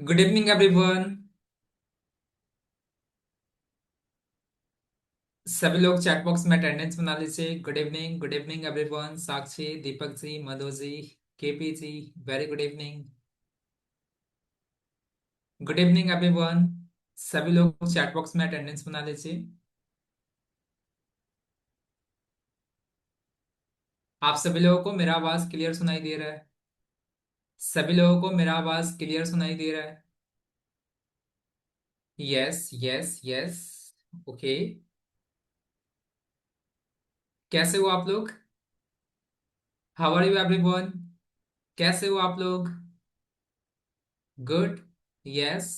Good evening everyone. सभी लोग chat box में अटेंडेंस बना लीजिए। Good evening everyone. Sakshi, Deepak ji, Madhu ji, KP ji, very good evening. Good evening everyone. सभी लोग चैट बॉक्स में अटेंडेंस बना लीजिए। आप सभी लोगों को मेरा आवाज क्लियर सुनाई दे रहा है? सभी लोगों को मेरा आवाज क्लियर सुनाई दे रहा है? Yes yes yes. ओके। कैसे हो आप लोग? How are you everyone? कैसे हो आप लोग? Good. Yes.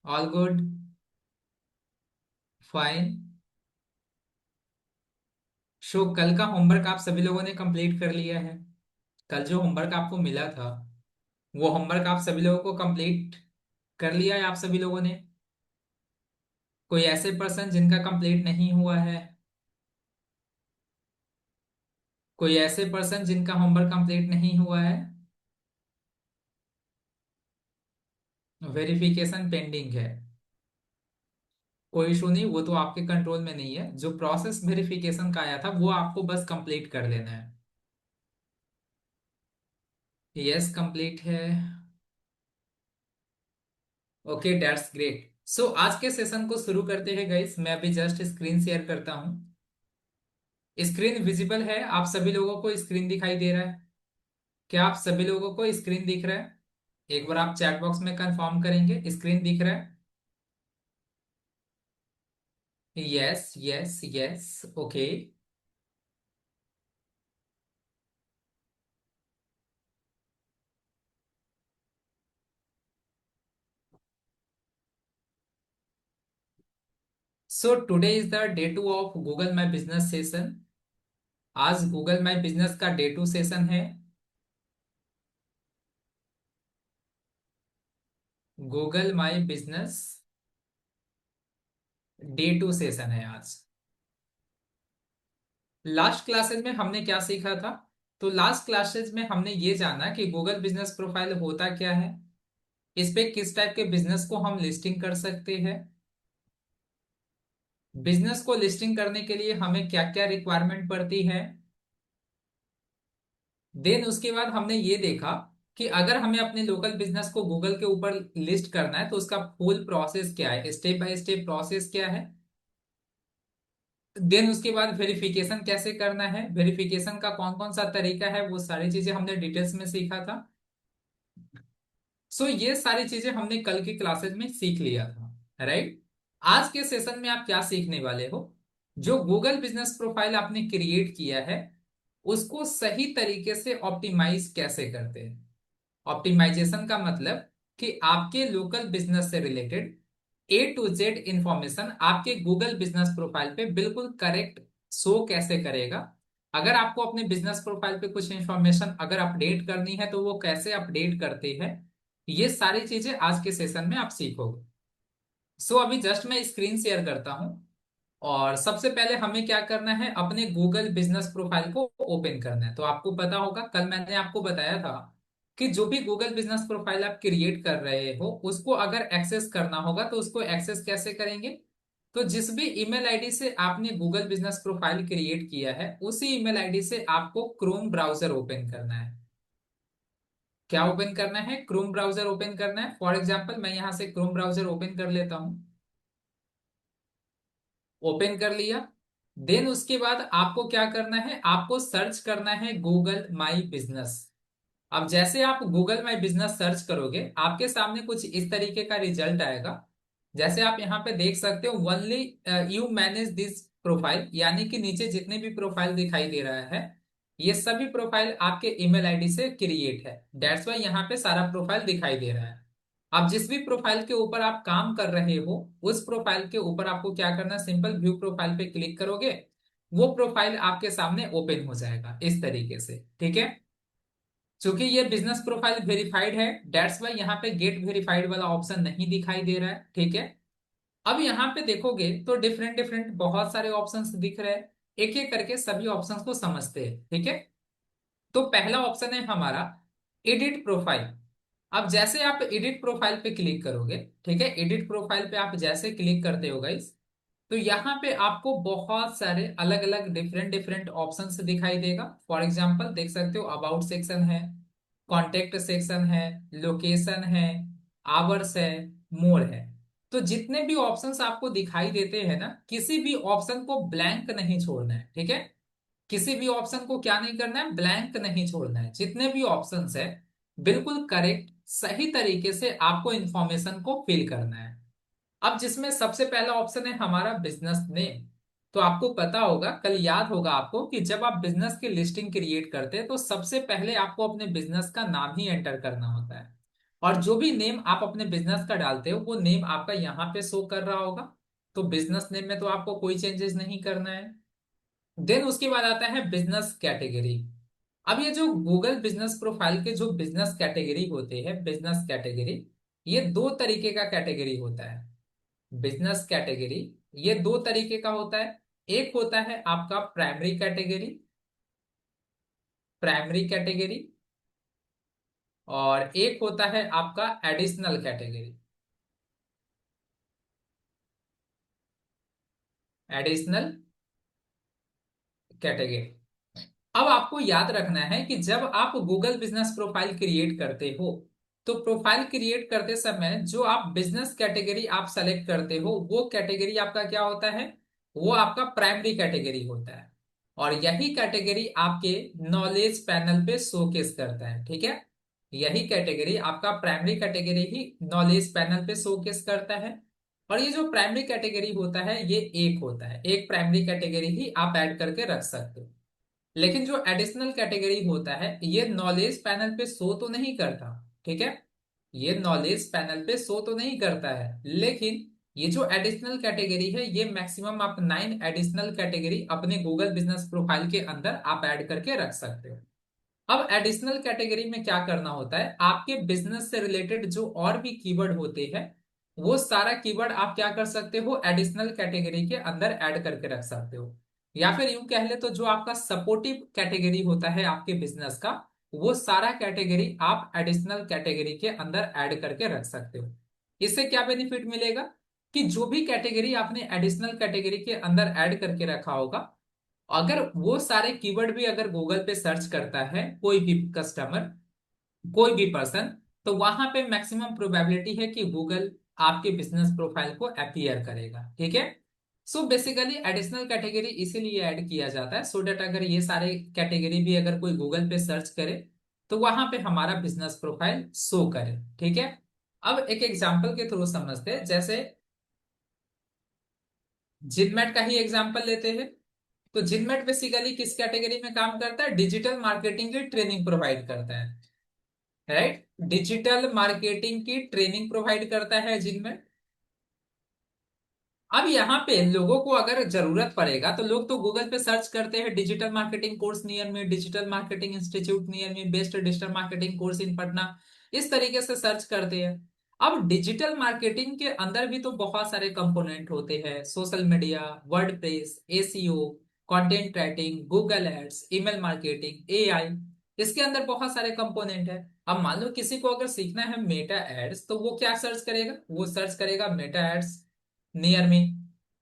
All good. Fine. कल का होमवर्क आप सभी लोगों ने कंप्लीट कर लिया है? कल जो होमवर्क आपको मिला था, वो होमवर्क आप सभी लोगों को कंप्लीट कर लिया है आप सभी लोगों ने? कोई ऐसे पर्सन जिनका कंप्लीट नहीं हुआ है? कोई ऐसे पर्सन जिनका होमवर्क कंप्लीट नहीं हुआ है? वेरिफिकेशन पेंडिंग है? कोई इशू नहीं, वो तो आपके कंट्रोल में नहीं है। जो प्रोसेस वेरिफिकेशन का आया था वो आपको बस कंप्लीट कर लेना है। यस, कंप्लीट है। Okay, that's great. सो आज के सेशन को शुरू करते हैं गाइस। मैं अभी जस्ट स्क्रीन शेयर करता हूँ। स्क्रीन विजिबल है? आप सभी लोगों को स्क्रीन दिखाई दे रहा है? क्या आप सभी लोगों को स्क्रीन दिख रहा है? एक बार आप चैट बॉक्स में कंफर्म करेंगे स्क्रीन दिख रहा है? Yes yes yes. Okay. So today is the day two of Google my business session. आज गूगल माई बिजनेस का डे टू सेशन है। Google my business day two session है आज। लास्ट क्लासेज में हमने क्या सीखा था? तो लास्ट क्लासेज में हमने ये जाना कि गूगल बिजनेस प्रोफाइल होता क्या है, इस पे किस टाइप के बिजनेस को हम लिस्टिंग कर सकते हैं, बिजनेस को लिस्टिंग करने के लिए हमें क्या क्या रिक्वायरमेंट पड़ती है। देन उसके बाद हमने ये देखा कि अगर हमें अपने लोकल बिजनेस को गूगल के ऊपर लिस्ट करना है तो उसका फुल प्रोसेस क्या है, स्टेप बाय स्टेप प्रोसेस क्या है। देन उसके बाद वेरिफिकेशन कैसे करना है, वेरिफिकेशन का कौन कौन सा तरीका है, वो सारी चीजें हमने डिटेल्स में सीखा था। सो ये सारी चीजें हमने कल की क्लासेज में सीख लिया था, राइट? आज के सेशन में आप क्या सीखने वाले हो? जो गूगल बिजनेस प्रोफाइल आपने क्रिएट किया है उसको सही तरीके से ऑप्टिमाइज कैसे करते हैं। ऑप्टिमाइजेशन का मतलब कि आपके लोकल बिजनेस से related A to Z information आपके गूगल बिजनेस प्रोफाइल पे बिल्कुल करेक्ट शो कैसे करेगा। अगर आपको अपने बिजनेस प्रोफाइल पे कुछ इंफॉर्मेशन अगर अपडेट करनी है तो वो कैसे अपडेट करते हैं, ये सारी चीजें आज के सेशन में आप सीखोगे। अभी जस्ट मैं स्क्रीन शेयर करता हूं। और सबसे पहले हमें क्या करना है, अपने गूगल बिजनेस प्रोफाइल को ओपन करना है। तो आपको पता होगा कल मैंने आपको बताया था कि जो भी गूगल बिजनेस प्रोफाइल आप क्रिएट कर रहे हो उसको अगर एक्सेस करना होगा तो उसको एक्सेस कैसे करेंगे। तो जिस भी ईमेल आईडी से आपने गूगल बिजनेस प्रोफाइल क्रिएट किया है उसी ईमेल आईडी से आपको क्रोम ब्राउजर ओपन करना है। क्या ओपन करना है? क्रोम ब्राउजर ओपन करना है। फॉर एग्जाम्पल मैं यहां से क्रोम ब्राउजर ओपन कर लेता हूं। ओपन कर लिया। देन उसके बाद आपको क्या करना है, आपको सर्च करना है गूगल माई बिजनेस। अब जैसे आप गूगल माई बिजनेस सर्च करोगे आपके सामने कुछ इस तरीके का रिजल्ट आएगा। जैसे आप यहाँ पे देख सकते हो, only you manage this profile, यानी कि नीचे जितने भी प्रोफाइल दिखाई दे रहा है ये सभी प्रोफाइल आपके ईमेल आईडी से क्रिएट है। दैट्स वाई यहाँ पे सारा प्रोफाइल दिखाई दे रहा है। अब जिस भी प्रोफाइल के ऊपर आप काम कर रहे हो उस प्रोफाइल के ऊपर आपको क्या करना, सिंपल व्यू प्रोफाइल पे क्लिक करोगे, वो प्रोफाइल आपके सामने ओपन हो जाएगा इस तरीके से। ठीक है? चूंकि ये बिजनेस प्रोफाइल वेरीफाइड है दैट्स वाई यहाँ पे गेट वेरीफाइड वाला ऑप्शन नहीं दिखाई दे रहा है। ठीक है? अब यहाँ पे देखोगे तो डिफरेंट डिफरेंट बहुत सारे ऑप्शंस दिख रहे हैं। एक एक करके सभी ऑप्शंस को समझते हैं। ठीक है? तो पहला ऑप्शन है हमारा एडिट प्रोफाइल। अब जैसे आप एडिट प्रोफाइल पे क्लिक करोगे, ठीक है, एडिट प्रोफाइल पे आप जैसे क्लिक करते हो गाइस, तो यहाँ पे आपको बहुत सारे अलग अलग डिफरेंट डिफरेंट ऑप्शंस दिखाई देगा। फॉर एग्जांपल देख सकते हो, अबाउट सेक्शन है, कॉन्टेक्ट सेक्शन है, लोकेशन है, आवर्स है, मोर है। तो जितने भी ऑप्शंस आपको दिखाई देते हैं ना, किसी भी ऑप्शन को ब्लैंक नहीं छोड़ना है, ठीक है। किसी भी ऑप्शन को क्या नहीं करना है, ब्लैंक नहीं छोड़ना है। जितने भी ऑप्शंस है बिल्कुल करेक्ट सही तरीके से आपको इंफॉर्मेशन को फिल करना है। अब जिसमें सबसे पहला ऑप्शन है हमारा बिजनेस नेम। तो आपको पता होगा, कल याद होगा आपको, कि जब आप बिजनेस की लिस्टिंग क्रिएट करते हैं तो सबसे पहले आपको अपने बिजनेस का नाम ही एंटर करना होता है। और जो भी नेम आप अपने बिजनेस का डालते हो वो नेम आपका यहाँ पे शो कर रहा होगा। तो बिजनेस नेम में तो आपको कोई चेंजेस नहीं करना है। देन उसके बाद आता है बिजनेस कैटेगरी। अब ये जो गूगल बिजनेस प्रोफाइल के जो बिजनेस कैटेगरी होते हैं, बिजनेस कैटेगरी, ये दो तरीके का कैटेगरी होता है। बिजनेस कैटेगरी ये दो तरीके का होता है। एक होता है आपका प्राइमरी कैटेगरी, प्राइमरी कैटेगरी, और एक होता है आपका एडिशनल कैटेगरी, एडिशनल कैटेगरी। अब आपको याद रखना है कि जब आप गूगल बिजनेस प्रोफाइल क्रिएट करते हो, तो प्रोफाइल क्रिएट करते समय जो आप बिजनेस कैटेगरी आप सेलेक्ट करते हो वो कैटेगरी आपका क्या होता है, वो आपका प्राइमरी कैटेगरी होता है। और यही कैटेगरी आपके नॉलेज पैनल पे शोकेस करता है, ठीक है। यही कैटेगरी आपका प्राइमरी कैटेगरी ही नॉलेज पैनल पे शोकेस करता है। और ये जो प्राइमरी कैटेगरी होता है ये एक होता है, एक प्राइमरी कैटेगरी ही आप ऐड करके रख सकते हो। लेकिन जो एडिशनल कैटेगरी होता है ये नॉलेज पैनल पे शो तो नहीं करता, ठीक है। ये नॉलेज पैनल पे शो तो नहीं करता है, लेकिन ये जो एडिशनल कैटेगरी है ये मैक्सिमम आप 9 एडिशनल कैटेगरी अपने गूगल बिजनेस प्रोफाइल के अंदर आप ऐड करके रख सकते हो। अब एडिशनल कैटेगरी में क्या करना होता है, आपके बिजनेस से रिलेटेड जो और भी कीवर्ड होते हैं वो सारा कीवर्ड आप क्या कर सकते हो, एडिशनल कैटेगरी के अंदर ऐड करके रख सकते हो। या फिर यूं कह ले तो जो आपका सपोर्टिव कैटेगरी होता है आपके बिजनेस का, वो सारा कैटेगरी आप एडिशनल कैटेगरी के अंदर ऐड करके रख सकते हो। इससे क्या बेनिफिट मिलेगा, कि जो भी कैटेगरी आपने एडिशनल कैटेगरी के अंदर ऐड करके रखा होगा, अगर वो सारे कीवर्ड भी अगर गूगल पे सर्च करता है कोई भी कस्टमर, कोई भी पर्सन, तो वहां पे मैक्सिमम प्रोबेबिलिटी है कि गूगल आपके बिजनेस प्रोफाइल को अपीयर करेगा, ठीक है। सो बेसिकली एडिशनल कैटेगरी इसीलिए ऐड किया जाता है, सो डेट अगर ये सारे कैटेगरी भी अगर कोई गूगल पे सर्च करे तो वहां पे हमारा बिजनेस प्रोफाइल शो करे, ठीक है। अब एक एग्जांपल के थ्रू समझते हैं, जैसे जिनमेट का ही एग्जांपल लेते हैं। तो जिनमेट बेसिकली किस कैटेगरी में काम करता है, डिजिटल मार्केटिंग की ट्रेनिंग प्रोवाइड करता है, राइट। डिजिटल मार्केटिंग की ट्रेनिंग प्रोवाइड करता है जिनमेट। अब यहाँ पे लोगों को अगर जरूरत पड़ेगा तो लोग तो गूगल पे सर्च करते हैं डिजिटल मार्केटिंग कोर्स नियर में, डिजिटल मार्केटिंग इंस्टीट्यूट नियर में, best digital marketing course in Patna, इस तरीके से सर्च करते हैं। अब डिजिटल मार्केटिंग के अंदर भी तो बहुत सारे कंपोनेंट होते हैं, social media, WordPress, SEO, content writing, Google ads, email marketing, AI, इसके अंदर बहुत सारे कंपोनेंट है। अब मान लो किसी को अगर सीखना है मेटा एड्स, तो वो क्या सर्च करेगा, वो सर्च करेगा मेटा एड्स नियर मी।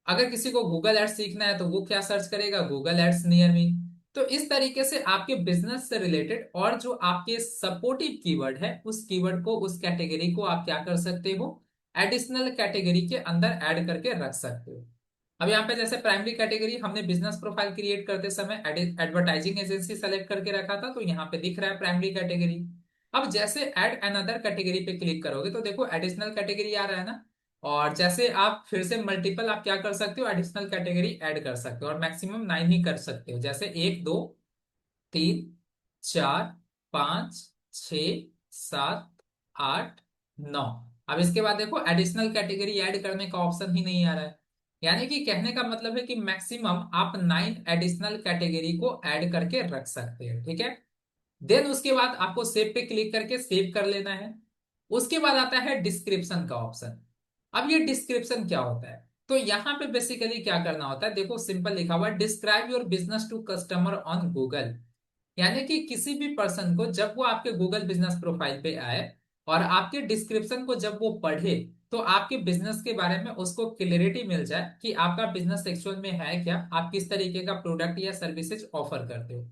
अगर किसी को गूगल एड्स सीखना है तो वो क्या सर्च करेगा, गूगल एड्स नियर मी। तो इस तरीके से आपके बिजनेस से रिलेटेड और जो आपके सपोर्टिव कीवर्ड है उस कीवर्ड को, उस कैटेगरी को आप क्या कर सकते हो, एडिशनल कैटेगरी के अंदर ऐड करके रख सकते हो। अब यहाँ पे जैसे प्राइमरी कैटेगरी हमने बिजनेस प्रोफाइल क्रिएट करते समय एडवर्टाइजिंग एजेंसी सेलेक्ट करके रखा था, तो यहाँ पे दिख रहा है प्राइमरी कैटेगरी। अब जैसे ऐड अनदर कैटेगरी पे क्लिक करोगे तो देखो एडिशनल कैटेगरी आ रहा है ना। और जैसे आप फिर से मल्टीपल आप क्या कर सकते हो, एडिशनल कैटेगरी ऐड कर सकते हो, और मैक्सिमम 9 ही कर सकते हो, जैसे 1 2 3 4 5 6 7 8 9। अब इसके बाद देखो एडिशनल कैटेगरी ऐड करने का ऑप्शन ही नहीं आ रहा है। यानी कि कहने का मतलब है कि मैक्सिमम आप 9 एडिशनल कैटेगरी को ऐड करके रख सकते हैं, ठीक है। देन उसके बाद आपको सेव पे क्लिक करके सेव कर लेना है। उसके बाद आता है डिस्क्रिप्शन का ऑप्शन। अब ये डिस्क्रिप्शन क्या होता है, तो यहाँ पे बेसिकली क्या करना होता है, देखो सिंपल लिखा हुआ है, describe your business to customer on Google. यानी कि किसी भी पर्सन को जब वो आपके गूगल बिजनेस प्रोफाइल पे आए और आपके डिस्क्रिप्शन को जब वो पढ़े तो आपके बिजनेस के बारे में उसको क्लियरिटी मिल जाए कि आपका बिजनेस एक्चुअल में है क्या, आप किस तरीके का प्रोडक्ट या सर्विसेज ऑफर करते हो।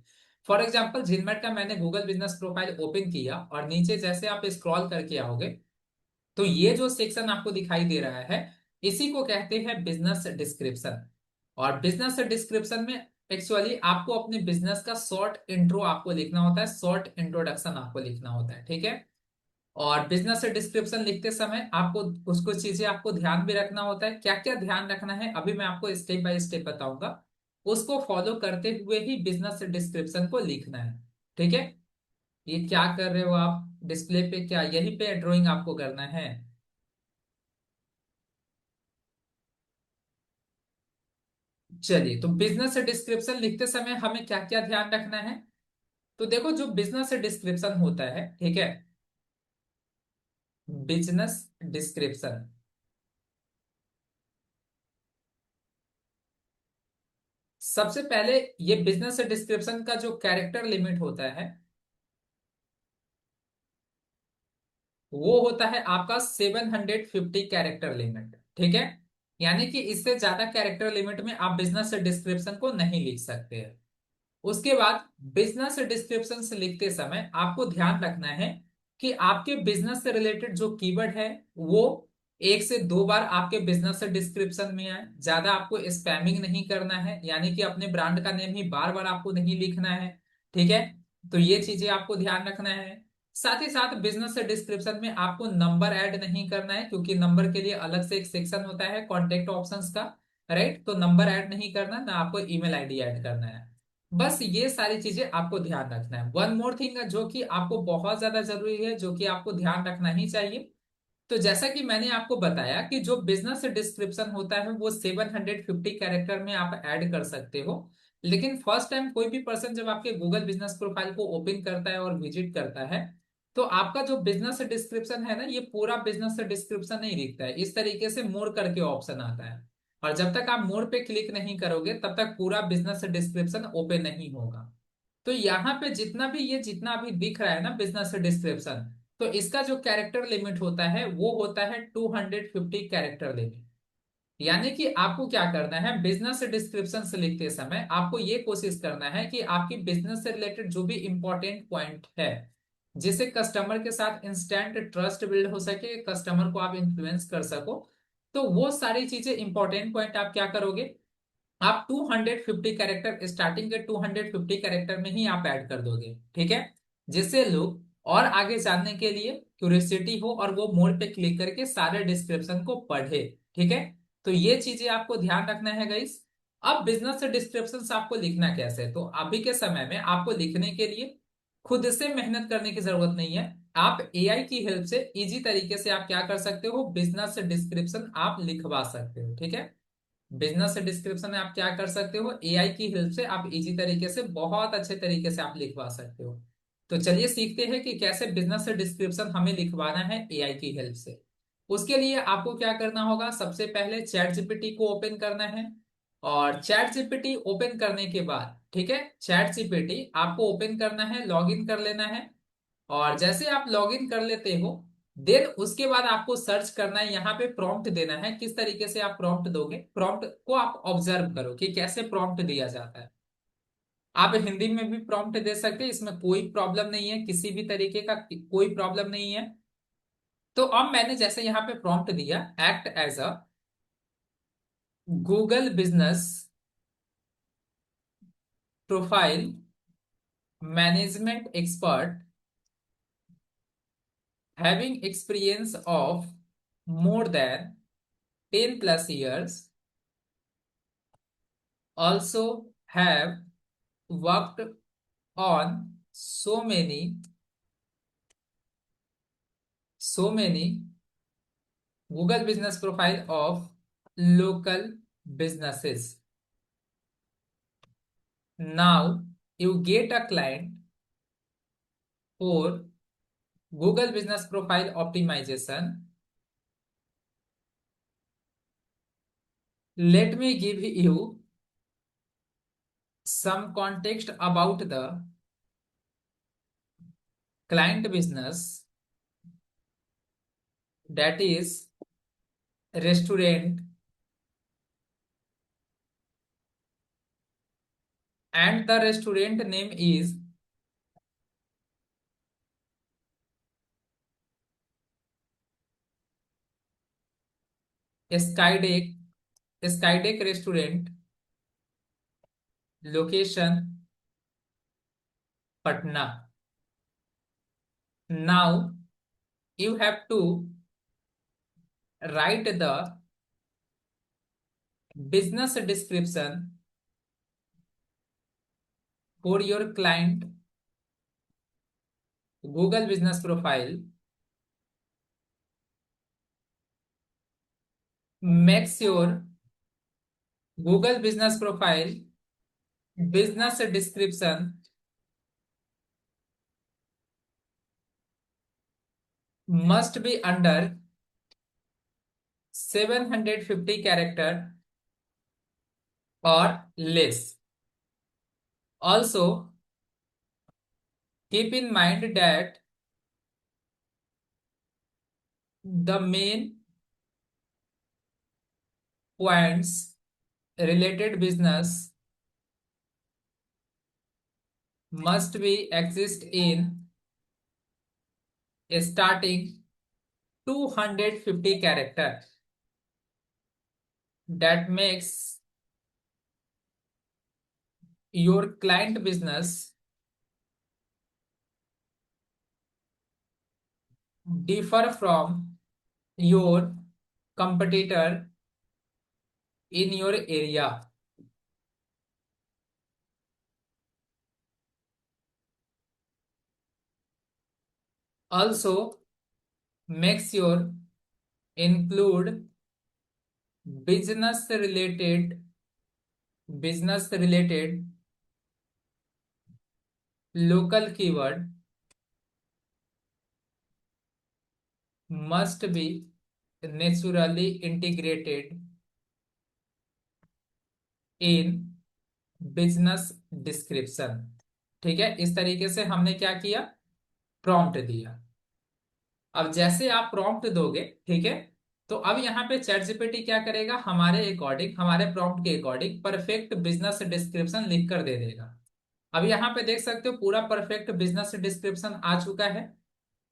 फॉर एग्जाम्पल जिनमेट का मैंने गूगल बिजनेस प्रोफाइल ओपन किया और नीचे जैसे आप स्क्रॉल करके आओगे तो ये जो सेक्शन आपको दिखाई दे रहा है इसी को कहते हैं बिजनेस डिस्क्रिप्शन। और बिजनेस डिस्क्रिप्शन में एक्चुअली आपको अपने बिजनेस का शॉर्ट इंट्रो आपको लिखना होता है, शॉर्ट इंट्रोडक्शन आपको लिखना होता है, ठीक है। और बिजनेस डिस्क्रिप्शन लिखते समय आपको कुछ कुछ चीजें आपको ध्यान भी रखना होता है। क्या क्या ध्यान रखना है अभी मैं आपको स्टेप बाय स्टेप बताऊंगा, उसको फॉलो करते हुए ही बिजनेस डिस्क्रिप्शन को लिखना है, ठीक है। ये क्या कर रहे हो आप डिस्प्ले पे, क्या यहीं पे ड्राइंग आपको करना है? चलिए, तो बिजनेस डिस्क्रिप्शन लिखते समय हमें क्या क्या ध्यान रखना है। तो देखो जो बिजनेस डिस्क्रिप्शन होता है, ठीक है, बिजनेस डिस्क्रिप्शन सबसे पहले ये बिजनेस डिस्क्रिप्शन का जो कैरेक्टर लिमिट होता है वो होता है आपका 750 कैरेक्टर लिमिट, ठीक है। यानी कि इससे ज्यादा कैरेक्टर लिमिट में आप बिजनेस डिस्क्रिप्शन को नहीं लिख सकते हैं। उसके बाद बिजनेस डिस्क्रिप्शन से लिखते समय आपको ध्यान रखना है कि आपके बिजनेस से रिलेटेड जो कीवर्ड है वो एक से दो बार आपके बिजनेस डिस्क्रिप्शन में आए। ज्यादा आपको स्पैमिंग नहीं करना है, यानी कि अपने ब्रांड का नेम ही बार बार आपको नहीं लिखना है, ठीक है। तो ये चीजें आपको ध्यान रखना है। साथ ही साथ बिजनेस डिस्क्रिप्शन में आपको नंबर ऐड नहीं करना है, क्योंकि नंबर के लिए अलग से एक सेक्शन होता है कॉन्टेक्ट ऑप्शंस का, राइट। तो नंबर ऐड नहीं करना, ना आपको ईमेल आईडी ऐड करना है। बस ये सारी चीजें आपको ध्यान रखना है। वन मोर थिंग जो कि आपको बहुत ज्यादा जरूरी है, जो कि आपको ध्यान रखना ही चाहिए। तो जैसा कि मैंने आपको बताया कि जो बिजनेस डिस्क्रिप्शन होता है वो 750 कैरेक्टर में आप ऐड कर सकते हो। लेकिन फर्स्ट टाइम कोई भी पर्सन जब आपके गूगल बिजनेस प्रोफाइल को ओपन करता है और विजिट करता है तो आपका जो बिजनेस डिस्क्रिप्शन है ना, ये पूरा बिजनेस डिस्क्रिप्शन नहीं दिखता है। इस तरीके से मोर करके ऑप्शन आता है, और जब तक आप मोर पे क्लिक नहीं करोगे तब तक पूरा बिजनेस डिस्क्रिप्शन ओपन नहीं होगा। तो यहाँ पे जितना भी ये जितना भी दिख रहा है ना बिजनेस डिस्क्रिप्शन, तो इसका जो कैरेक्टर लिमिट होता है वो होता है 250 कैरेक्टर लिमिट। यानी कि आपको क्या करना है, बिजनेस डिस्क्रिप्शन से लिखते समय आपको ये कोशिश करना है कि आपकी बिजनेस से रिलेटेड जो भी इंपॉर्टेंट पॉइंट है, जिससे कस्टमर के साथ इंस्टेंट ट्रस्ट बिल्ड हो सके, कस्टमर को आप इन्फ्लुएंस कर सको, तो वो सारी चीजें इंपॉर्टेंट पॉइंट आप क्या करोगे, आप 250 कैरेक्टर, स्टार्टिंग के 250 कैरेक्टर में ही आप ऐड कर दोगे, ठीक है। जिससे लोग और आगे जानने के लिए क्यूरियोसिटी हो और वो मोड पे क्लिक करके सारे डिस्क्रिप्शन को पढ़े, ठीक है। तो ये चीजें आपको ध्यान रखना है गाइस। अब बिजनेस डिस्क्रिप्शन आपको लिखना कैसे है? तो अभी के समय में आपको लिखने के लिए खुद से मेहनत करने की जरूरत नहीं है। आप एआई की हेल्प से इजी तरीके से आप क्या कर सकते हो, बिजनेस डिस्क्रिप्शन आप लिखवा सकते हो, ठीक है। बिजनेस डिस्क्रिप्शन में आप क्या कर सकते हो, एआई की हेल्प से आप इजी तरीके से बहुत अच्छे तरीके से आप लिखवा सकते हो। तो चलिए सीखते हैं कि कैसे बिजनेस डिस्क्रिप्शन हमें लिखवाना है एआई की हेल्प से। उसके लिए आपको क्या करना होगा, सबसे पहले चैट जीपीटी को ओपन करना है। और चैट जीपीटी ओपन करने के बाद, ठीक है, चैट जीपीटी आपको ओपन करना है, लॉगिन कर लेना है। और जैसे आप लॉगिन कर लेते हो देन उसके बाद आपको सर्च करना है, यहाँ पे प्रॉम्प्ट देना है। किस तरीके से आप प्रॉम्प्ट दोगे, प्रॉम्प्ट को आप ऑब्जर्व करो कि कैसे प्रॉम्प्ट दिया जाता है। आप हिंदी में भी प्रॉम्प्ट दे सकते हैं, इसमें कोई प्रॉब्लम नहीं है, किसी भी तरीके का कोई प्रॉब्लम नहीं है। तो अब मैंने जैसे यहाँ पे प्रॉम्प्ट दिया, act as a Google business profile management expert having experience of more than 10 plus years, also have worked on so many Google business profile of local businesses. Now you get a client for Google business profile optimization. Let me give you some context about the client business that is restaurant, and the restaurant name is Skydeck, Skydeck restaurant, location Patna. Now you have to write the business description for your client Google business profile. Make sure Google business profile business description must be under 750 character or less. Also, keep in mind that the main points related business must be exist in starting 250 character. That makes your client business differ from your competitor in your area. Also, make sure include business related business related local keyword must be naturally integrated in business description. ठीक है, इस तरीके से हमने क्या किया, prompt दिया। अब जैसे आप प्रॉम्प्ट दोगे, ठीक है, तो अब यहाँ पे चैट जीपीटी क्या करेगा, हमारे अकॉर्डिंग, हमारे प्रॉम्प्ट के अकॉर्डिंग परफेक्ट बिजनेस डिस्क्रिप्शन लिख कर दे देगा। अब यहाँ पे देख सकते हो पूरा परफेक्ट बिजनेस डिस्क्रिप्शन आ चुका है।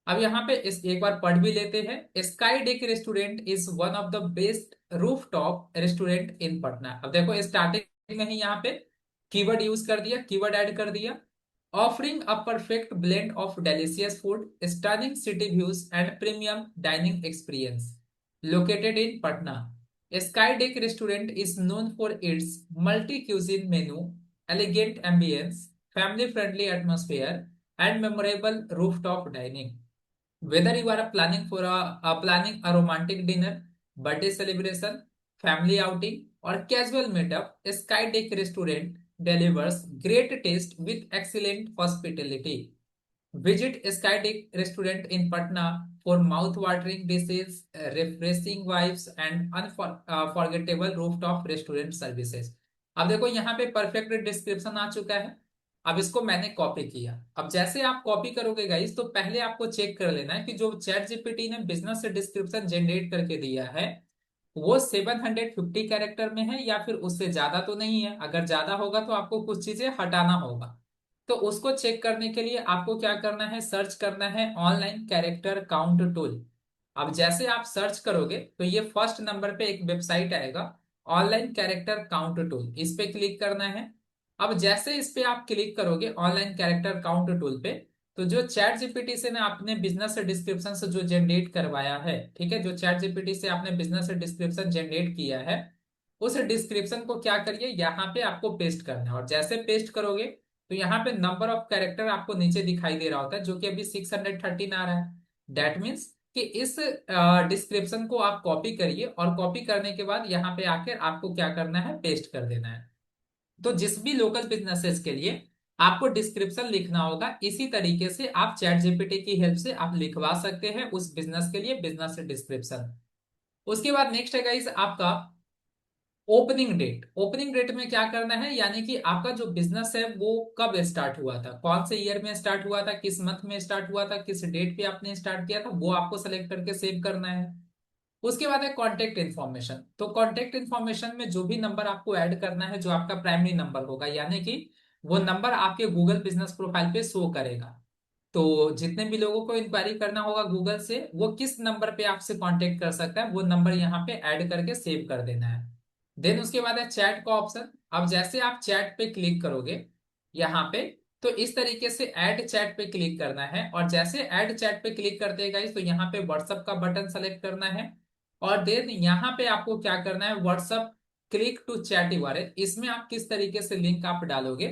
अब यहाँ पे इस एक बार पढ़ भी लेते हैं। Sky deck restaurant is one of the best roof top restaurant in Patna. अब देखो स्टार्टिंग में ही यहाँ पे कीवर्ड यूज कर दिया, कीवर्ड ऐड कर दिया। Offering a perfect blend of delicious food, stunning city views and premium dining experience located in Patna. Sky deck restaurant is known for its multi cuisine menu, elegant ambience, family friendly atmosphere, and memorable rooftop dining. Whether you are planning a romantic dinner, birthday celebration, family outing, or casual meetup, Sky Deck Restaurant delivers great taste with excellent hospitality. Visit Sky Deck Restaurant in Patna for mouth-watering dishes, refreshing vibes, and unforgettable rooftop restaurant services. अब देखो यहाँ पे perfect description आ चुका है। अब इसको मैंने copy किया। अब जैसे आप कॉपी करोगे गाइस, तो पहले आपको चेक कर लेना है कि जो चैट जीपीटी ने बिजनेस डिस्क्रिप्शन जनरेट करके दिया है वो 750 कैरेक्टर में है या फिर उससे ज्यादा तो नहीं है। अगर ज्यादा होगा तो आपको कुछ चीजें हटाना होगा। तो उसको चेक करने के लिए आपको क्या करना है, सर्च करना है ऑनलाइन कैरेक्टर काउंट टूल। अब जैसे आप सर्च करोगे तो ये फर्स्ट नंबर पे एक वेबसाइट आएगा, ऑनलाइन कैरेक्टर काउंट टूल, इस पे क्लिक करना है। अब जैसे इस पे आप क्लिक करोगे ऑनलाइन कैरेक्टर काउंट टूल पे, तो जो चैट जीपीटी से ना आपने बिजनेस डिस्क्रिप्शन से जो जनरेट करवाया है, ठीक है, जो चैट जीपीटी से आपने बिजनेस डिस्क्रिप्शन जनरेट किया है, उस डिस्क्रिप्शन को क्या करिए, यहाँ पे आपको पेस्ट करना है। और जैसे पेस्ट करोगे तो यहाँ पे नंबर ऑफ कैरेक्टर आपको नीचे दिखाई दे रहा होता है, जो कि अभी 613 आ रहा है। दैट मीन्स कि इस डिस्क्रिप्शन को आप कॉपी करिए और कॉपी करने के बाद यहाँ पे आकर आपको क्या करना है, पेस्ट कर देना है। तो जिस भी लोकल बिजनेसेस के लिए आपको डिस्क्रिप्शन लिखना होगा, इसी तरीके से आप चैट जीपीटी की हेल्प से आप लिखवा सकते हैं उस बिजनेस के लिए बिजनेस डिस्क्रिप्शन। उसके बाद नेक्स्ट है गाइस आपका ओपनिंग डेट में क्या करना है, यानी कि आपका जो बिजनेस है वो कब स्टार्ट हुआ था, कौन से ईयर में स्टार्ट हुआ था, किस मंथ में स्टार्ट हुआ था, किस डेट पे आपने स्टार्ट किया था, वो आपको सेलेक्ट करके सेव करना है। उसके बाद है कॉन्टेक्ट इन्फॉर्मेशन। तो कॉन्टेक्ट इन्फॉर्मेशन में जो भी नंबर आपको ऐड करना है, जो आपका प्राइमरी नंबर होगा, यानी कि वो नंबर आपके गूगल बिजनेस प्रोफाइल पे शो करेगा। तो जितने भी लोगों को इंक्वायरी करना होगा गूगल से, वो किस नंबर पे आपसे कांटेक्ट कर सकता है, वो नंबर यहाँ पे ऐड करके सेव कर देना है। देन उसके बाद है चैट का ऑप्शन। अब जैसे आप चैट पे क्लिक करोगे यहाँ पे, तो इस तरीके से ऐड चैट पे क्लिक करना है, और जैसे ऐड चैट पे क्लिक करते हैं गाइस, तो यहाँ पे व्हाट्सअप का बटन सेलेक्ट करना है। और देन यहाँ पे आपको क्या करना है, WhatsApp click to chat URL, इसमें आप किस तरीके से लिंक आप डालोगे,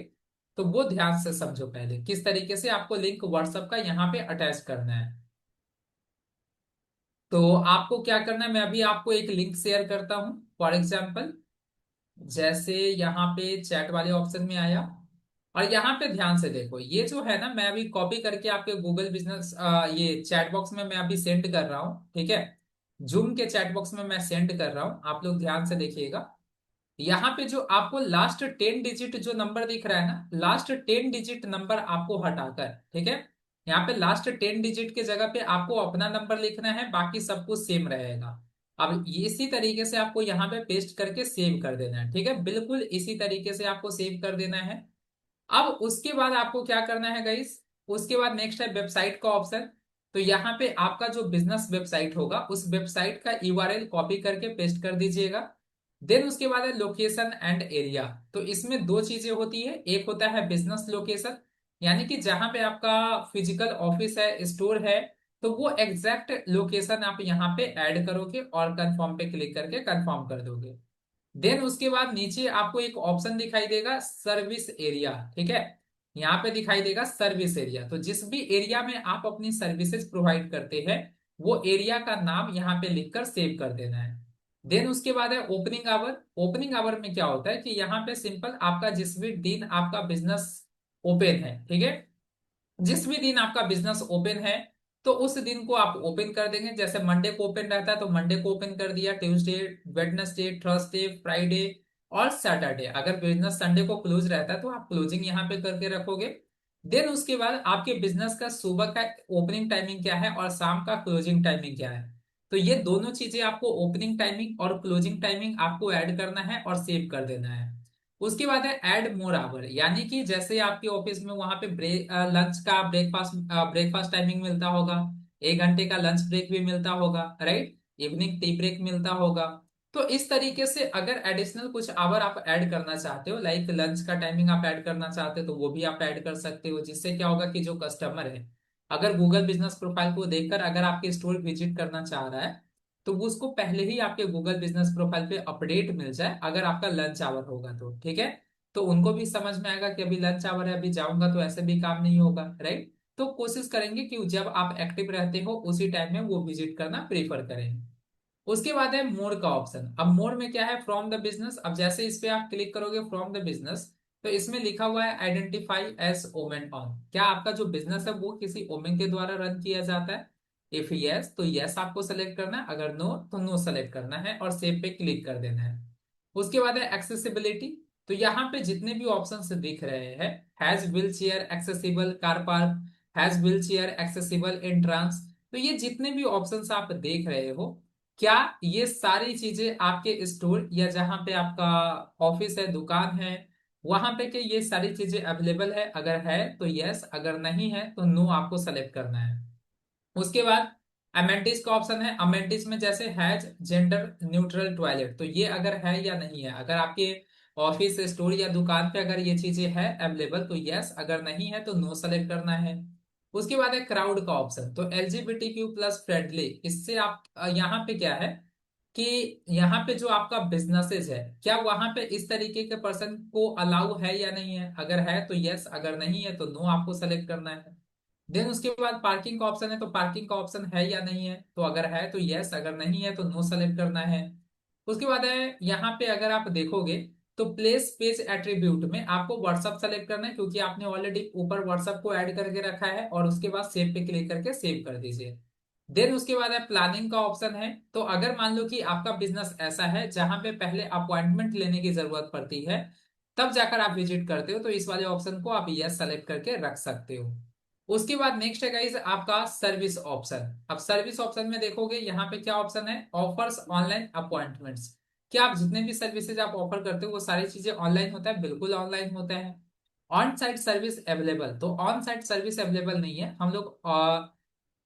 तो वो ध्यान से समझो पहले किस तरीके से आपको लिंक व्हाट्सएप का यहाँ पे अटैच करना है। तो आपको क्या करना है, मैं अभी आपको एक लिंक शेयर करता हूँ। फॉर एग्जाम्पल, जैसे यहाँ पे चैट वाले ऑप्शन में आया, और यहाँ पे ध्यान से देखो, ये जो है ना, मैं अभी कॉपी करके आपके गूगल बिजनेस ये चैट बॉक्स में मैं अभी सेंड कर रहा हूँ, ठीक है। जूम के चैट बॉक्स में मैं सेंड कर रहा हूँ, आप लोग ध्यान से देखिएगा। यहाँ पे जो आपको लास्ट 10 डिजिट जो नंबर दिख रहा है ना, लास्ट 10 डिजिट नंबर आपको हटाकर, ठीक है, यहाँ पे लास्ट 10 डिजिट के जगह पे आपको अपना नंबर लिखना है, बाकी सब कुछ सेम रहेगा। अब इसी तरीके से आपको यहाँ पे पेस्ट करके सेव कर देना है, ठीक है, बिल्कुल इसी तरीके से आपको सेव कर देना है। अब उसके बाद आपको क्या करना है गाइस, उसके बाद नेक्स्ट है वेबसाइट का ऑप्शन। तो यहाँ पे आपका जो बिजनेस वेबसाइट होगा, उस वेबसाइट का यूआरएल कॉपी करके पेस्ट कर दीजिएगा। देन उसके बाद है लोकेशन एंड एरिया। तो इसमें दो चीजें होती है, एक होता है बिजनेस लोकेशन, यानी कि जहां पे आपका फिजिकल ऑफिस है, स्टोर है, तो वो एग्जैक्ट लोकेशन आप यहाँ पे ऐड करोगे और कंफर्म पे क्लिक करके कंफर्म कर दोगे। देन उसके बाद नीचे आपको एक ऑप्शन दिखाई देगा सर्विस एरिया, ठीक है, यहाँ पे दिखाई देगा सर्विस एरिया। तो जिस भी एरिया में आप अपनी सर्विसेज प्रोवाइड करते हैं, वो एरिया का नाम यहाँ पे लिखकर सेव कर देना है। देन उसके बाद है ओपनिंग आवर। ओपनिंग आवर में क्या होता है कि यहाँ पे सिंपल आपका जिस भी दिन आपका बिजनेस ओपन है, ठीक है, जिस भी दिन आपका बिजनेस ओपन है, तो उस दिन को आप ओपन कर देंगे। जैसे मंडे को ओपन रहता है तो मंडे को ओपन कर दिया, ट्यूसडे, वेडनेसडे, थर्सडे, फ्राइडे और सैटरडे। अगर बिजनेस संडे को क्लोज रहता है तो आप क्लोजिंग यहाँ पे करके रखोगे। देन उसके बाद आपके बिजनेस का सुबह का ओपनिंग टाइमिंग क्या है और शाम का क्लोजिंग टाइमिंग क्या है, तो ये दोनों चीजें आपको ओपनिंग टाइमिंग और क्लोजिंग टाइमिंग आपको ऐड करना है और सेव कर देना है। उसके बाद है ऐड मोर आवर, यानी कि जैसे आपके ऑफिस में वहां पे ब्रेक, लंच का ब्रेकफास्ट टाइमिंग मिलता होगा, 1 घंटे का लंच ब्रेक भी मिलता होगा, राइट, इवनिंग टी ब्रेक मिलता होगा। तो इस तरीके से अगर एडिशनल कुछ आवर आप ऐड करना चाहते हो, लाइक लंच का टाइमिंग आप ऐड करना चाहते हो, तो वो भी आप ऐड कर सकते हो, जिससे क्या होगा कि जो कस्टमर है, अगर गूगल बिजनेस प्रोफाइल को देखकर अगर आपके स्टोर विजिट करना चाह रहा है, तो वो उसको पहले ही आपके गूगल बिजनेस प्रोफाइल पे अपडेट मिल जाए, अगर आपका लंच आवर होगा तो, ठीक है। तो उनको भी समझ में आएगा कि अभी लंच आवर है, अभी जाऊंगा तो ऐसे भी काम नहीं होगा, राइट। तो कोशिश करेंगे कि जब आप एक्टिव रहते हो उसी टाइम में वो विजिट करना प्रेफर करें। उसके बाद है मोर का ऑप्शन। अब मोर में क्या है, फ्रॉम द बिजनेस। अब जैसे इस पे आप क्लिक करोगे फ्रॉम द बिजनेस, तो इसमें लिखा हुआ है आइडेंटिफाई एज वोमेन ऑन। क्या आपका जो बिजनेस है वो किसी वोमेन के द्वारा रन किया जाता है? इफ यस तो यस आपको सेलेक्ट करना है, अगर नो तो नो सेलेक्ट करना है और सेव पे क्लिक कर देना है। उसके बाद है एक्सेसिबिलिटी। तो यहाँ पे जितने भी ऑप्शन दिख रहे हैं, has wheel chair accessible car park, has wheel chair accessible entrance, तो ये जितने भी ऑप्शंस आप देख रहे हो, क्या ये सारी चीजें आपके स्टोर या जहां पे आपका ऑफिस है, दुकान है, वहां पे के ये सारी चीजें अवेलेबल है? अगर है तो यस, अगर नहीं है तो नो आपको सेलेक्ट करना है। उसके बाद अमेंटिस का ऑप्शन है। अमेंटिस में जैसे हैज जेंडर न्यूट्रल टॉयलेट, तो ये अगर है या नहीं है, अगर आपके ऑफिस स्टोर या दुकान पे अगर ये चीजें है अवेलेबल तो यस, अगर नहीं है तो नो सेलेक्ट करना है। उसके बाद है क्राउड का ऑप्शन। तो LGBTQ प्लस फ्रेंडली, इससे आप यहाँ पे क्या है कि यहाँ पे जो आपका बिजनेसेस है, क्या वहां पे इस तरीके के पर्सन को अलाउ है या नहीं है? अगर है तो यस, अगर नहीं है तो नो आपको सेलेक्ट करना है। देन उसके बाद पार्किंग का ऑप्शन है। तो पार्किंग का ऑप्शन है या नहीं है, तो अगर है तो यस, अगर नहीं है तो नो सेलेक्ट करना है। उसके बाद है यहाँ पे अगर आप देखोगे, तो प्लेस पेज एट्रीब्यूट में आपको व्हाट्सअप सेलेक्ट करना है, क्योंकि आपने ऑलरेडी ऊपर व्हाट्सअप को ऐड करके रखा है, और उसके बाद सेव पे क्लिक करके सेव कर दीजिए। देन उसके बाद है प्लानिंग का ऑप्शन है। तो अगर मान लो कि आपका बिजनेस ऐसा है जहां पे पहले अपॉइंटमेंट लेने की जरूरत पड़ती है, तब जाकर आप विजिट करते हो, तो इस वाले ऑप्शन को आप यस सेलेक्ट करके रख सकते हो। उसके बाद नेक्स्ट है गाइस आपका सर्विस ऑप्शन। अब सर्विस ऑप्शन में देखोगे यहाँ पे क्या ऑप्शन है, ऑफर्स ऑनलाइन अपॉइंटमेंट्स। क्या आप जितने भी सर्विसेज आप ऑफर करते हो वो सारी चीजें ऑनलाइन होता है? बिल्कुल ऑनलाइन होता है। ऑन साइट सर्विस अवेलेबल, तो ऑन साइट सर्विस अवेलेबल नहीं है। हम लोग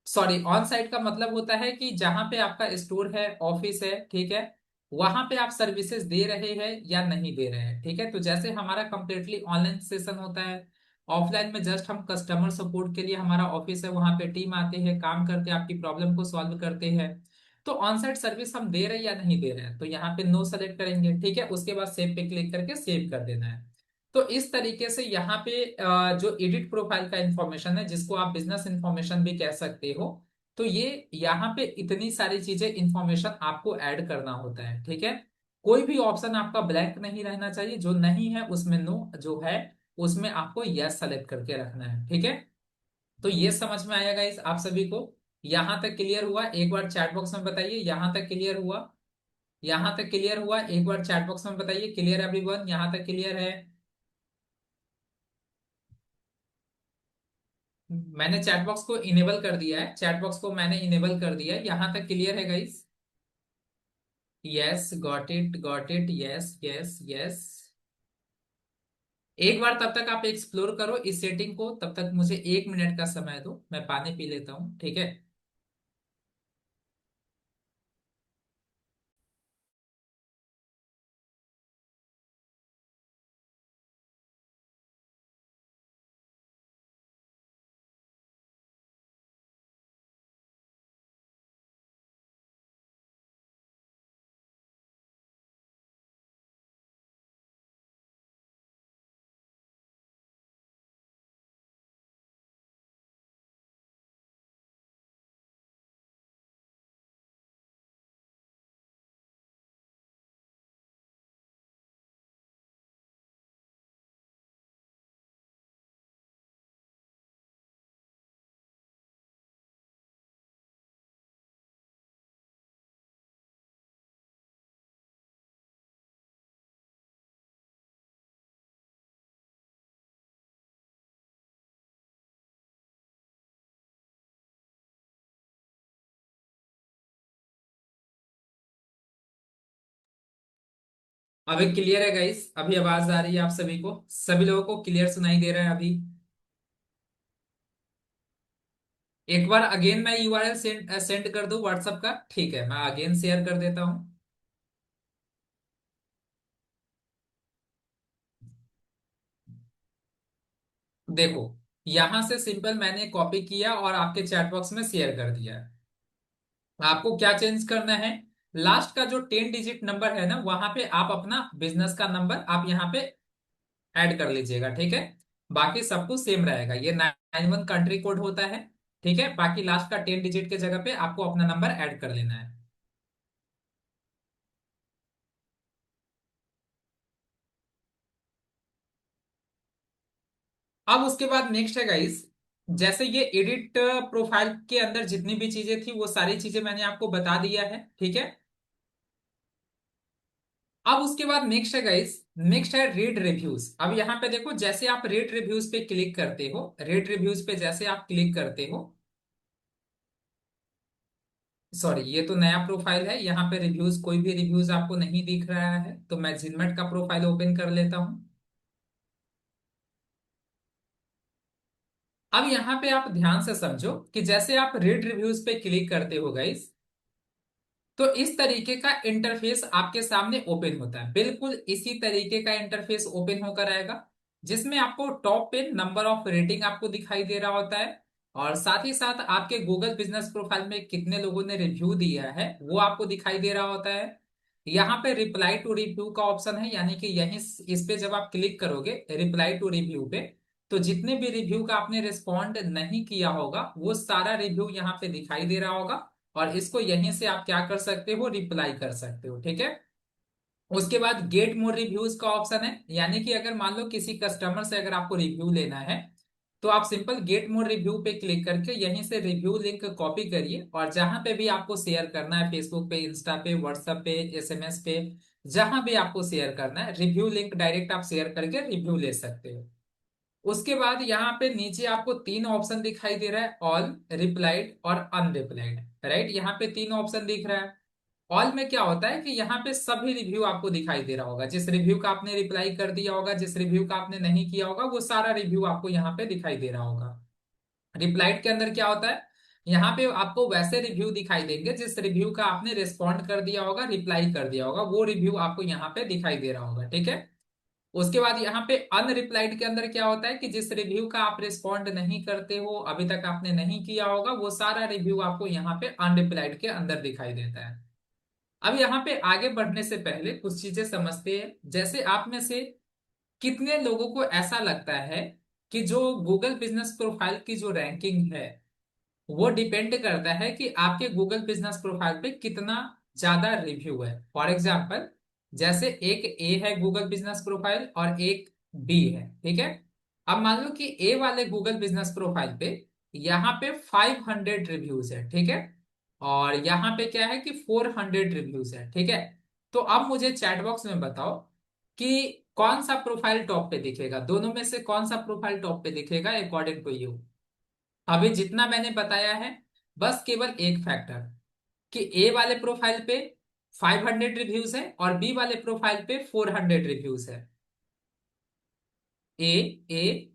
सॉरी, ऑन साइट का मतलब होता है कि जहां पे आपका स्टोर है, ऑफिस है, ठीक है, वहां पे आप सर्विसेज दे रहे हैं या नहीं दे रहे हैं, ठीक है। तो जैसे हमारा कंप्लीटली ऑनलाइन सेशन होता है, ऑफलाइन में जस्ट हम कस्टमर सपोर्ट के लिए हमारा ऑफिस है, वहां पे टीम आते हैं, काम करते हैं, आपकी प्रॉब्लम को सॉल्व करते हैं। तो ऑन साइट सर्विस हम दे रहे हैं या नहीं दे रहे हैं, तो यहाँ पे नो सेलेक्ट करेंगे, ठीक है। उसके बाद सेव पे क्लिक करके सेव कर देना है। तो इस तरीके से यहाँ पे जो एडिट प्रोफाइल का इंफॉर्मेशन है, जिसको आप बिजनेस इंफॉर्मेशन भी कह सकते हो, तो ये यहाँ पे इतनी सारी चीजें इंफॉर्मेशन आपको ऐड करना होता है, ठीक है। कोई भी ऑप्शन आपका ब्लैंक नहीं रहना चाहिए, जो नहीं है उसमें नो, जो है उसमें आपको यस सेलेक्ट करके रखना है, ठीक है। तो ये समझ में आएगा इस आप सभी को? यहां तक क्लियर हुआ? एक बार चैट बॉक्स में बताइए यहां तक क्लियर हुआ। यहां तक क्लियर हुआ? एक बार चैट बॉक्स में बताइए क्लियर एवरीवन, यहां तक क्लियर है? मैंने चैट बॉक्स को इनेबल कर दिया है, चैट बॉक्स को मैंने इनेबल कर दिया है, यहां तक क्लियर है guys? Yes, got it, yes yes yes. एक बार तब तक आप एक्सप्लोर करो इस सेटिंग को, तब तक मुझे 1 मिनट का समय दो, मैं पानी पी लेता हूँ, ठीक है। अभी क्लियर है गाइस? अभी आवाज आ रही है आप सभी को? सभी लोगों को क्लियर सुनाई दे रहा है अभी? एक बार अगेन मैं यूआरएल सेंड सेंड कर दूं व्हाट्सएप का, ठीक है, मैं अगेन शेयर कर देता हूं। देखो, यहां से सिंपल मैंने कॉपी किया और आपके चैट बॉक्स में शेयर कर दिया है। आपको क्या चेंज करना है, लास्ट का जो 10 डिजिट नंबर है ना, वहां पे आप अपना बिजनेस का नंबर आप यहाँ पे ऐड कर लीजिएगा, ठीक है। बाकी सब कुछ सेम रहेगा, ये 91 कंट्री कोड होता है, ठीक है। बाकी लास्ट का 10 डिजिट के जगह पे आपको अपना नंबर ऐड कर लेना है। अब उसके बाद नेक्स्ट है गाइस, जैसे ये एडिट प्रोफाइल के अंदर जितनी भी चीजें थी वो सारी चीजें मैंने आपको बता दिया है, ठीक है। अब उसके बाद नेक्स्ट है गाइस, नेक्स्ट है रेट रिव्यूज। अब यहाँ पे देखो, जैसे आप रेट रिव्यूज पे क्लिक करते हो, रेट रिव्यूज पे जैसे आप क्लिक करते हो, सॉरी ये तो नया प्रोफाइल है, यहाँ पे रिव्यूज कोई भी रिव्यूज आपको नहीं दिख रहा है, तो मैं जिनमेट का प्रोफाइल ओपन कर लेता हूँ। अब यहाँ पे आप ध्यान से समझो कि जैसे आप रेट रिव्यूज पे क्लिक करते हो गाइस, तो इस तरीके का इंटरफेस आपके सामने ओपन होता है, बिल्कुल इसी तरीके का इंटरफेस ओपन होकर आएगा, जिसमें आपको टॉप पे नंबर ऑफ रेटिंग आपको दिखाई दे रहा होता है, और साथ ही साथ आपके गूगल बिजनेस प्रोफाइल में कितने लोगों ने रिव्यू दिया है वो आपको दिखाई दे रहा होता है। यहाँ पे रिप्लाई टू रिव्यू का ऑप्शन है, यानी कि यही इस पे जब आप क्लिक करोगे रिप्लाई टू रिव्यू पे, तो जितने भी रिव्यू का आपने रिस्पॉन्ड नहीं किया होगा वो सारा रिव्यू यहाँ पे दिखाई दे रहा होगा, और इसको यहीं से आप क्या कर सकते हो, रिप्लाई कर सकते हो, ठीक है। उसके बाद गेट मोर रिव्यूज का ऑप्शन है, यानी कि अगर मान लो किसी कस्टमर से अगर आपको रिव्यू लेना है, तो आप सिंपल गेट मोर रिव्यू पे क्लिक करके यहीं से रिव्यू लिंक कॉपी करिए, और जहां पे भी आपको शेयर करना है, फेसबुक पे, इंस्टा पे, व्हाट्सएप पे, एसएमएस पे, जहां भी आपको शेयर करना है, रिव्यू लिंक डायरेक्ट आप शेयर करके रिव्यू ले सकते हो। उसके बाद यहाँ पे नीचे आपको तीन ऑप्शन दिखाई दे रहा है, ऑल, रिप्लाइड और अनरिप्लाइड। राइट, यहाँ पे तीन ऑप्शन दिख रहा है। ऑल में क्या होता है कि यहाँ पे सभी रिव्यू आपको दिखाई दे रहा होगा, जिस रिव्यू का आपने रिप्लाई कर दिया होगा, जिस रिव्यू का आपने नहीं किया होगा, वो सारा रिव्यू आपको यहाँ पे दिखाई दे रहा होगा। रिप्लाइड के अंदर क्या होता है, यहाँ पे आपको वैसे रिव्यू दिखाई देंगे जिस रिव्यू का आपने रिस्पॉन्ड कर दिया होगा, रिप्लाई कर दिया होगा, वो रिव्यू आपको यहाँ पे दिखाई दे रहा होगा। ठीक है। उसके बाद यहाँ पे अनरिप्लाइड के अंदर क्या होता है कि जिस रिव्यू का आप रिस्पॉन्ड नहीं करते हो, अभी तक आपने नहीं किया होगा, वो सारा रिव्यू आपको यहाँ पे अनरिप्लाइड के अंदर दिखाई देता है। अब यहाँ पे आगे बढ़ने से पहले कुछ चीजें समझते हैं। जैसे आप में से कितने लोगों को ऐसा लगता है कि जो गूगल बिजनेस प्रोफाइल की जो रैंकिंग है, वो डिपेंड करता है कि आपके गूगल बिजनेस प्रोफाइल पे कितना ज्यादा रिव्यू है। फॉर एग्जाम्पल, जैसे एक ए है गूगल बिजनेस प्रोफाइल और एक बी है। ठीक है। अब मान लो कि ए वाले गूगल बिजनेस प्रोफाइल पे यहाँ पे 500 रिव्यूज है। ठीक है। और यहाँ पे क्या है कि 400 रिव्यूज है। ठीक है। तो अब मुझे चैट बॉक्स में बताओ कि कौन सा प्रोफाइल टॉप पे दिखेगा, दोनों में से कौन सा प्रोफाइल टॉप पे दिखेगा अकॉर्डिंग टू यू। अभी जितना मैंने बताया है, बस केवल एक फैक्टर, कि ए वाले प्रोफाइल पे 500 रिव्यूज है और बी वाले प्रोफाइल पे 400 रिव्यूज है। ए, ए,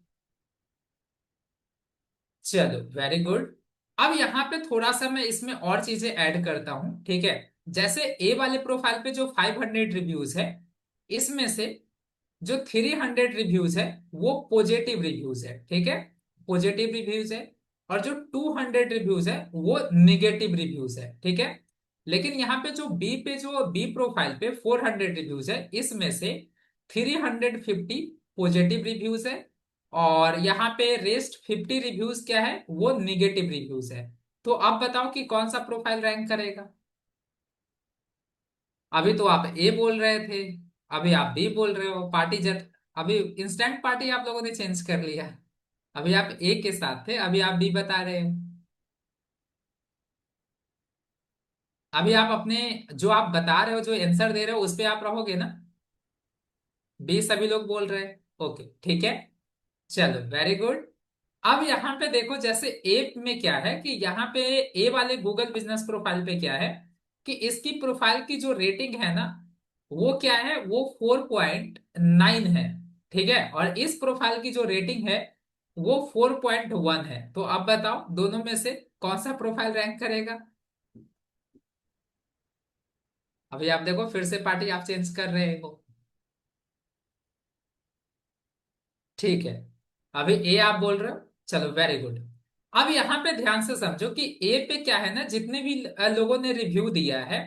चलो वेरी गुड। अब यहाँ पे थोड़ा सा मैं इसमें और चीजें ऐड करता हूं। ठीक है। जैसे ए वाले प्रोफाइल पे जो 500 रिव्यूज है, इसमें से जो 300 रिव्यूज है वो पॉजिटिव रिव्यूज है। ठीक है, पॉजिटिव रिव्यूज है। और जो 200 रिव्यूज है वो निगेटिव रिव्यूज है। ठीक है। लेकिन यहाँ पे जो बी प्रोफाइल पे 400 रिव्यूज है, इसमें से 350 पॉजिटिव रिव्यूज है, और यहाँ पे रेस्ट 50 रिव्यूज क्या है, वो निगेटिव रिव्यूज है। तो अब बताओ कि कौन सा प्रोफाइल रैंक करेगा। अभी तो आप ए बोल रहे थे, अभी आप बी बोल रहे हो। पार्टी जट, अभी इंस्टेंट पार्टी आप लोगों ने चेंज कर लिया। अभी आप ए के साथ थे, अभी आप बी बता रहे हो। अभी आप अपने, जो आप बता रहे हो, जो आंसर दे रहे हो, उस पे आप रहोगे ना। बी सभी लोग बोल रहे हैं। ओके ठीक है, चलो वेरी गुड। अब यहाँ पे देखो, जैसे ए में क्या है कि यहाँ पे ए वाले गूगल बिजनेस प्रोफाइल पे क्या है कि इसकी प्रोफाइल की जो रेटिंग है ना, वो क्या है, वो 4.9 है। ठीक है। और इस प्रोफाइल की जो रेटिंग है वो 4.1 है। तो अब बताओ दोनों में से कौन सा प्रोफाइल रैंक करेगा। अभी आप देखो, फिर से पार्टी आप चेंज कर रहे हो। ठीक है, अभी ए आप बोल रहे हो। चलो वेरी गुड। अब यहाँ पे ध्यान से समझो कि ए पे क्या है ना, जितने भी लोगों ने रिव्यू दिया है,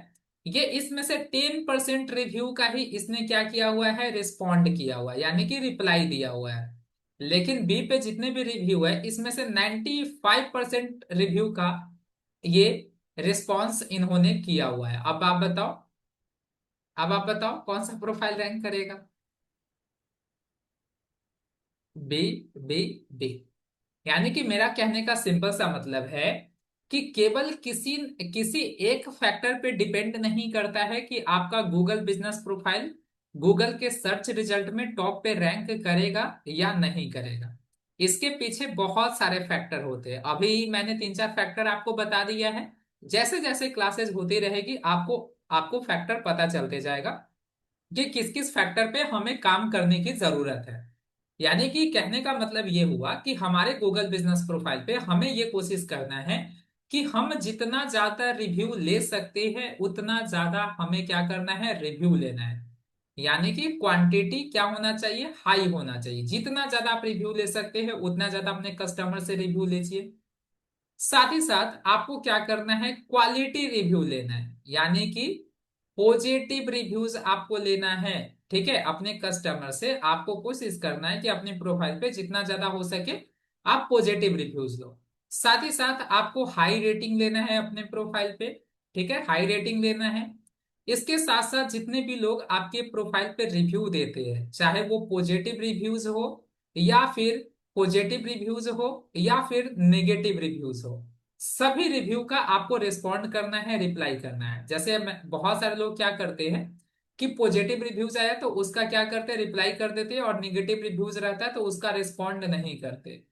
ये इसमें से 10% रिव्यू का ही इसने क्या किया हुआ है, रिस्पॉन्ड किया हुआ है, यानी कि रिप्लाई दिया हुआ है। लेकिन बी पे जितने भी रिव्यू है, इसमें से 95% रिव्यू का ये रिस्पॉन्स इन्होंने किया हुआ है। अब आप बताओ, अब आप बताओ कौन सा प्रोफाइल रैंक करेगा। B, B, B. यानी कि मेरा कहने का सिंपल सा मतलब है कि केवल किसी किसी एक फैक्टर पे डिपेंड नहीं करता है कि आपका गूगल बिजनेस प्रोफाइल गूगल के सर्च रिजल्ट में टॉप पे रैंक करेगा या नहीं करेगा। इसके पीछे बहुत सारे फैक्टर होते हैं। अभी मैंने तीन चार फैक्टर आपको बता दिया है। जैसे जैसे क्लासेस होती रहेगी, आपको आपको फैक्टर पता चलते जाएगा कि किस किस फैक्टर पे हमें काम करने की जरूरत है। यानी कि कहने का मतलब ये हुआ कि हमारे गूगल बिजनेस प्रोफाइल पे हमें ये कोशिश करना है कि हम जितना ज्यादा रिव्यू ले सकते हैं, उतना ज्यादा हमें क्या करना है, रिव्यू लेना है। यानी कि क्वांटिटी क्या होना चाहिए, हाई होना चाहिए। जितना ज्यादा आप रिव्यू ले सकते हैं, उतना ज्यादा अपने कस्टमर से रिव्यू लीजिए। साथ ही साथ आपको क्या करना है, क्वालिटी रिव्यू लेना है, यानी कि पॉजिटिव रिव्यूज आपको लेना है। ठीक है, अपने कस्टमर से आपको कोशिश करना है कि अपने प्रोफाइल पे जितना ज्यादा हो सके आप पॉजिटिव रिव्यूज लो। साथ ही साथ आपको हाई रेटिंग लेना है अपने प्रोफाइल पे। ठीक है, हाई रेटिंग लेना है। इसके साथ साथ जितने भी लोग आपके प्रोफाइल पे रिव्यू देते हैं, चाहे वो पॉजिटिव रिव्यूज हो या फिर पॉजिटिव रिव्यूज हो या फिर नेगेटिव रिव्यूज हो, सभी रिव्यू का आपको रिस्पॉन्ड करना है, रिप्लाई करना है। जैसे बहुत सारे लोग क्या करते हैं कि पॉजिटिव रिव्यूज आया तो उसका क्या करते हैं, रिप्लाई कर देते हैं, और निगेटिव रिव्यूज रहता है तो उसका रिस्पॉन्ड नहीं करते,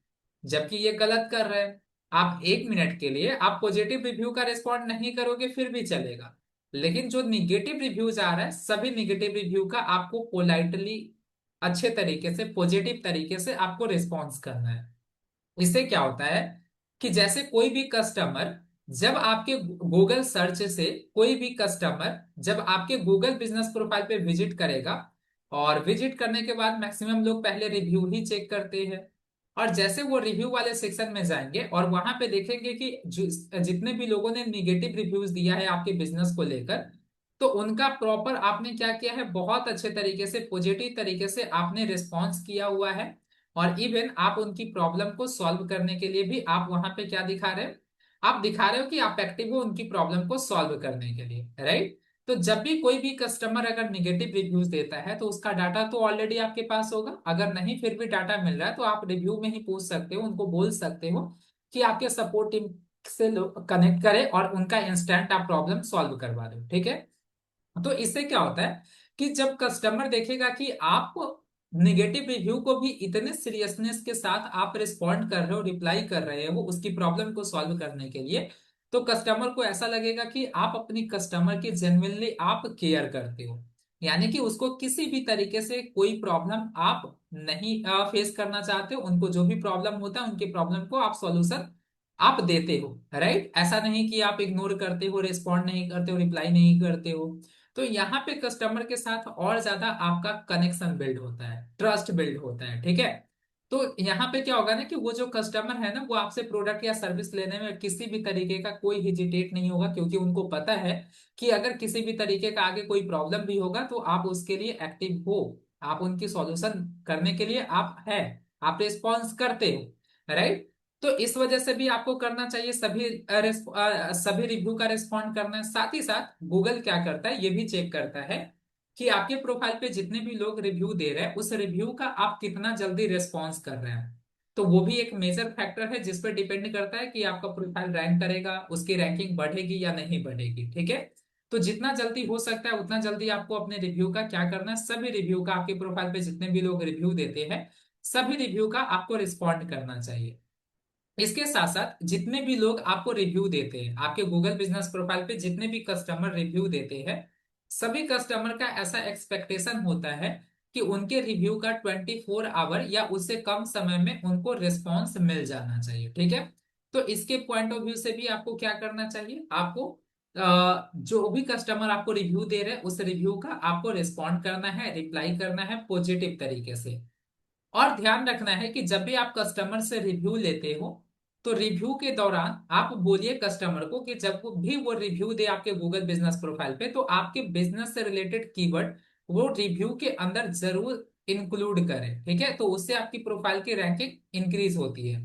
जबकि ये गलत कर रहे हैं। आप 1 मिनट के लिए आप पॉजिटिव रिव्यू का रिस्पॉन्ड नहीं करोगे फिर भी चलेगा, लेकिन जो निगेटिव रिव्यूज आ रहा है, सभी निगेटिव रिव्यू का आपको पोलाइटली, अच्छे तरीके से, पॉजिटिव तरीके से आपको रिस्पॉन्स करना है। इससे क्या होता है कि जैसे कोई भी कस्टमर जब आपके गूगल सर्च से, कोई भी कस्टमर जब आपके गूगल बिजनेस प्रोफाइल पे विजिट करेगा, और विजिट करने के बाद मैक्सिमम लोग पहले रिव्यू ही चेक करते हैं, और जैसे वो रिव्यू वाले सेक्शन में जाएंगे और वहां पे देखेंगे कि जितने भी लोगों ने निगेटिव रिव्यूज दिया है आपके बिजनेस को लेकर, तो उनका प्रॉपर आपने क्या किया है, बहुत अच्छे तरीके से, पॉजिटिव तरीके से आपने रिस्पॉन्स किया हुआ है। और इवन आप उनकी प्रॉब्लम को सॉल्व करने के लिए भी आप वहां पे क्या दिखा रहे हो, आप दिखा रहे हो कि आप एक्टिव हो उनकी प्रॉब्लम को सॉल्व करने के लिए, राइट। तो जब भी कोई भी कस्टमर अगर निगेटिव रिव्यूज देता है तो उसका डाटा तो ऑलरेडी आपके पास होगा, अगर नहीं फिर भी डाटा मिल रहा है तो आप रिव्यू में ही पूछ सकते हो, उनको बोल सकते हो कि आपके सपोर्ट टीम से कनेक्ट करें और उनका इंस्टेंट आप प्रॉब्लम सॉल्व करवा दो, ठीक है। तो इससे क्या होता है कि जब कस्टमर देखेगा कि आप निगेटिव रिव्यू को भी इतने सीरियसनेस के साथ आप रिस्पॉन्ड कर रहे हो, रिप्लाई कर रहे हो उसकी प्रॉब्लम को सॉल्व करने के लिए, तो कस्टमर को ऐसा लगेगा कि आप अपनी कस्टमर की जेन्युइनली आप केयर करते हो, यानी कि उसको किसी भी तरीके से कोई प्रॉब्लम आप नहीं फेस करना चाहते हो, उनको जो भी प्रॉब्लम होता है उनके प्रॉब्लम को आप सॉल्यूशन आप देते हो, राइट। ऐसा नहीं कि आप इग्नोर करते हो, रिस्पॉन्ड नहीं करते हो, रिप्लाई नहीं करते हो। तो यहाँ पे कस्टमर के साथ और ज्यादा आपका कनेक्शन बिल्ड होता है, ट्रस्ट बिल्ड होता है, ठीक है। तो यहाँ पे क्या होगा ना कि वो जो कस्टमर है ना, वो आपसे प्रोडक्ट या सर्विस लेने में किसी भी तरीके का कोई हिजिटेट नहीं होगा, क्योंकि उनको पता है कि अगर किसी भी तरीके का आगे कोई प्रॉब्लम भी होगा तो आप उसके लिए एक्टिव हो, आप उनकी सॉल्यूशन करने के लिए आप है, आप रिस्पॉन्स करते हो, राइट। तो इस वजह से भी आपको करना चाहिए, सभी रिव्यू का रिस्पॉन्ड करना है। साथ ही साथ गूगल क्या करता है, ये भी चेक करता है कि आपके प्रोफाइल पे जितने भी लोग रिव्यू दे रहे हैं उस रिव्यू का आप कितना जल्दी रिस्पॉन्स कर रहे हैं। तो वो भी एक मेजर फैक्टर है जिस पर डिपेंड करता है कि आपका प्रोफाइल रैंक करेगा, उसकी रैंकिंग बढ़ेगी या नहीं बढ़ेगी, ठीक है। तो जितना जल्दी हो सकता है उतना जल्दी आपको अपने रिव्यू का क्या करना है, सभी रिव्यू का, आपके प्रोफाइल पे जितने भी लोग रिव्यू देते हैं सभी रिव्यू का आपको रिस्पॉन्ड करना चाहिए। इसके साथ साथ जितने भी लोग आपको रिव्यू देते हैं, आपके गूगल बिजनेस प्रोफाइल पे जितने भी कस्टमर रिव्यू देते हैं, सभी कस्टमर का ऐसा एक्सपेक्टेशन होता है कि उनके रिव्यू का 24 आवर या उससे कम समय में उनको रिस्पॉन्स मिल जाना चाहिए, ठीक है। तो इसके पॉइंट ऑफ व्यू से भी आपको क्या करना चाहिए, आपको जो भी कस्टमर आपको रिव्यू दे रहे हैं उस रिव्यू का आपको रिस्पॉन्ड करना है, रिप्लाई करना है पॉजिटिव तरीके से। और ध्यान रखना है कि जब भी आप कस्टमर से रिव्यू लेते हो तो रिव्यू के दौरान आप बोलिए कस्टमर को कि जब भी वो रिव्यू दे आपके गूगल बिजनेस प्रोफाइल पे तो आपके बिजनेस से रिलेटेड कीवर्ड वो रिव्यू के अंदर जरूर इंक्लूड करें, ठीक है। तो उससे आपकी प्रोफाइल की रैंकिंग इंक्रीज होती है।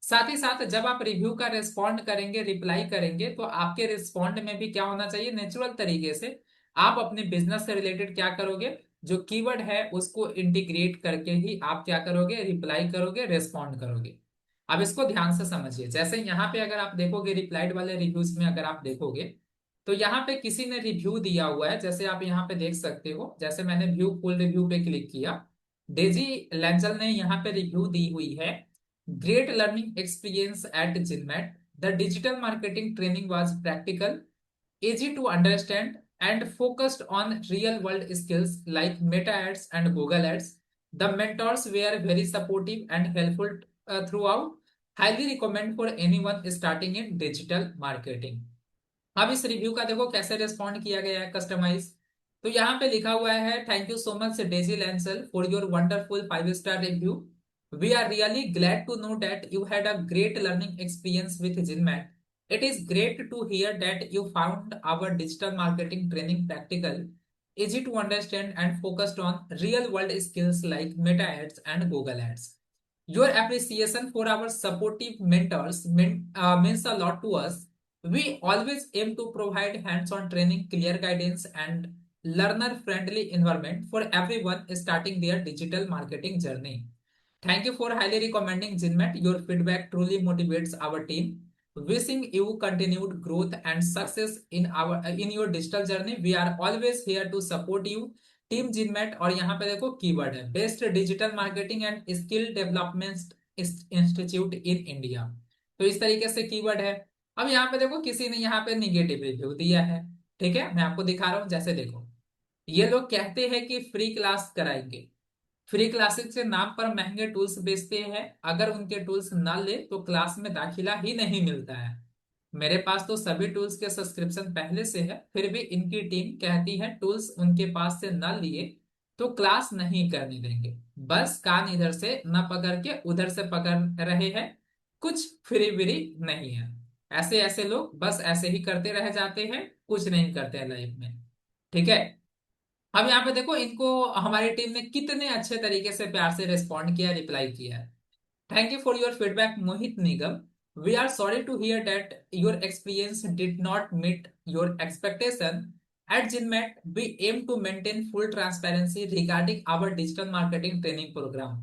साथ ही साथ जब आप रिव्यू का रिस्पॉन्ड करेंगे, रिप्लाई करेंगे, तो आपके रिस्पॉन्ड में भी क्या होना चाहिए, नेचुरल तरीके से आप अपने बिजनेस से रिलेटेड क्या करोगे, जो कीवर्ड है उसको इंटीग्रेट करके ही आप क्या करोगे, रिप्लाई करोगे, रेस्पॉन्ड करोगे। अब इसको ध्यान से समझिए, जैसे यहाँ पे अगर आप देखोगे रिप्लाइड वाले रिव्यूज में अगर आप देखोगे तो यहाँ पे किसी ने रिव्यू दिया हुआ है, जैसे आप यहाँ पे देख सकते हो, जैसे मैंने व्यू फुल रिव्यू पे क्लिक किया, डेजी लेंजल ने यहाँ पे रिव्यू दी हुई है। Great learning experience at Ginmate, the digital marketing training was practical, easy to understand, and focused on real world skills like Meta ads and Google ads. The mentors were very supportive and helpful throughout. Highly recommend for anyone starting in digital marketing. अब इस review का देखो कैसे respond किया गया है, customise. तो यहाँ पे लिखा हुआ है, thank you so much Daisy Lancel for your wonderful 5 star review. We are really glad to know that you had a great learning experience with Ginmate. It is great to hear that you found our digital marketing training practical, easy to understand and focused on real world skills like Meta ads and Google ads. Your appreciation for our supportive mentors means a lot to us. We always aim to provide hands-on training, clear guidance, and learner-friendly environment for everyone starting their digital marketing journey. Thank you for highly recommending Ginmet. Your feedback truly motivates our team. Wishing you continued growth and success in your digital journey. We are always here to support you. Team Ginmate और यहाँ पे देखो keyword है best digital marketing and skill development institute in India. तो इस तरीके से keyword है। अब यहाँ पे देखो किसी ने यहाँ पे निगेटिव रिव्यू दिया है। ठीक है, मैं आपको दिखा रहा हूँ। जैसे देखो, ये लोग कहते हैं कि फ्री क्लास कराएंगे, फ्री क्लासेस के नाम पर महंगे टूल्स बेचते हैं, अगर उनके टूल्स ना ले तो क्लास में दाखिला ही नहीं मिलता है। मेरे पास तो सभी टूल्स के सब्सक्रिप्शन पहले से है, फिर भी इनकी टीम कहती है टूल्स उनके पास से ना लिए तो क्लास नहीं करने देंगे। बस कान इधर से न पकड़ के उधर से पकड़ रहे हैं, कुछ फ्री व्री नहीं है। ऐसे ऐसे लोग बस ऐसे ही करते रह जाते हैं, कुछ नहीं करते हैं लाइफ में। ठीक है। अब यहाँ पे देखो इनको हमारी टीम ने कितने अच्छे तरीके से प्यार से रिस्पॉन्ड किया, रिप्लाई किया है। Thank you for your feedback, Mohit Nigam. We are sorry to hear that your experience did not meet your expectation. At Ginmet, we aim to maintain full transparency regarding our digital marketing training program,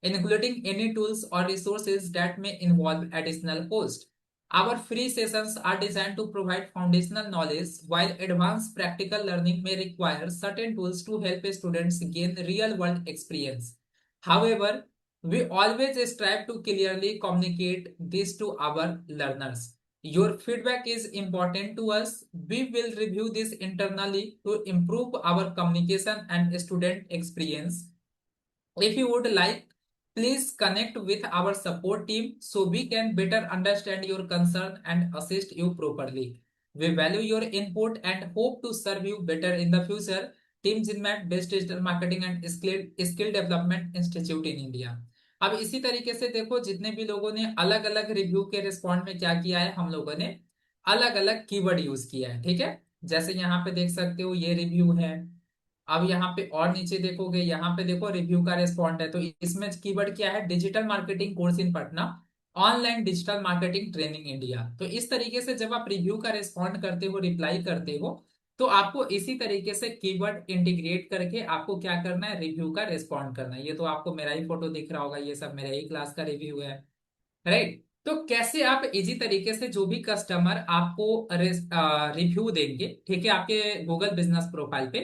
including any tools or resources that may involve additional cost. Our free sessions are designed to provide foundational knowledge, while advanced practical learning may require certain tools to help students gain real-world experience. However, we always strive to clearly communicate this to our learners. Your feedback is important to us. We will review this internally to improve our communication and student experience. If you would like, please connect with our support team so we can better understand your concern and assist you properly. We value your input and hope to serve you better in the future. Team Ginmat, Best Digital Marketing and Skill Development Institute in India. अब इसी तरीके से देखो, जितने भी लोगों ने अलग अलग रिव्यू के रिस्पॉन्ड में क्या किया है, हम लोगों ने अलग अलग कीवर्ड यूज किया है। ठीक है, जैसे यहाँ पे देख सकते हो ये रिव्यू है। अब यहाँ पे और नीचे देखोगे, यहाँ पे देखो रिव्यू का रिस्पॉन्ड है। तो इसमें कीवर्ड क्या है, digital marketing course in Patna, online digital marketing training India. तो इस तरीके से जब आप रिव्यू का रिस्पॉन्ड करते हो, रिप्लाई करते हो, तो आपको इसी तरीके से कीवर्ड इंटीग्रेट करके आपको क्या करना है, रिव्यू का रिस्पॉन्ड करना है। ये तो आपको मेरा ही फोटो दिख रहा होगा, ये सब मेरे ही क्लास का रिव्यू है। राइट। तो कैसे आप इजी तरीके से जो भी कस्टमर आपको रिव्यू देंगे, ठीक है, आपके गूगल बिजनेस प्रोफाइल पे,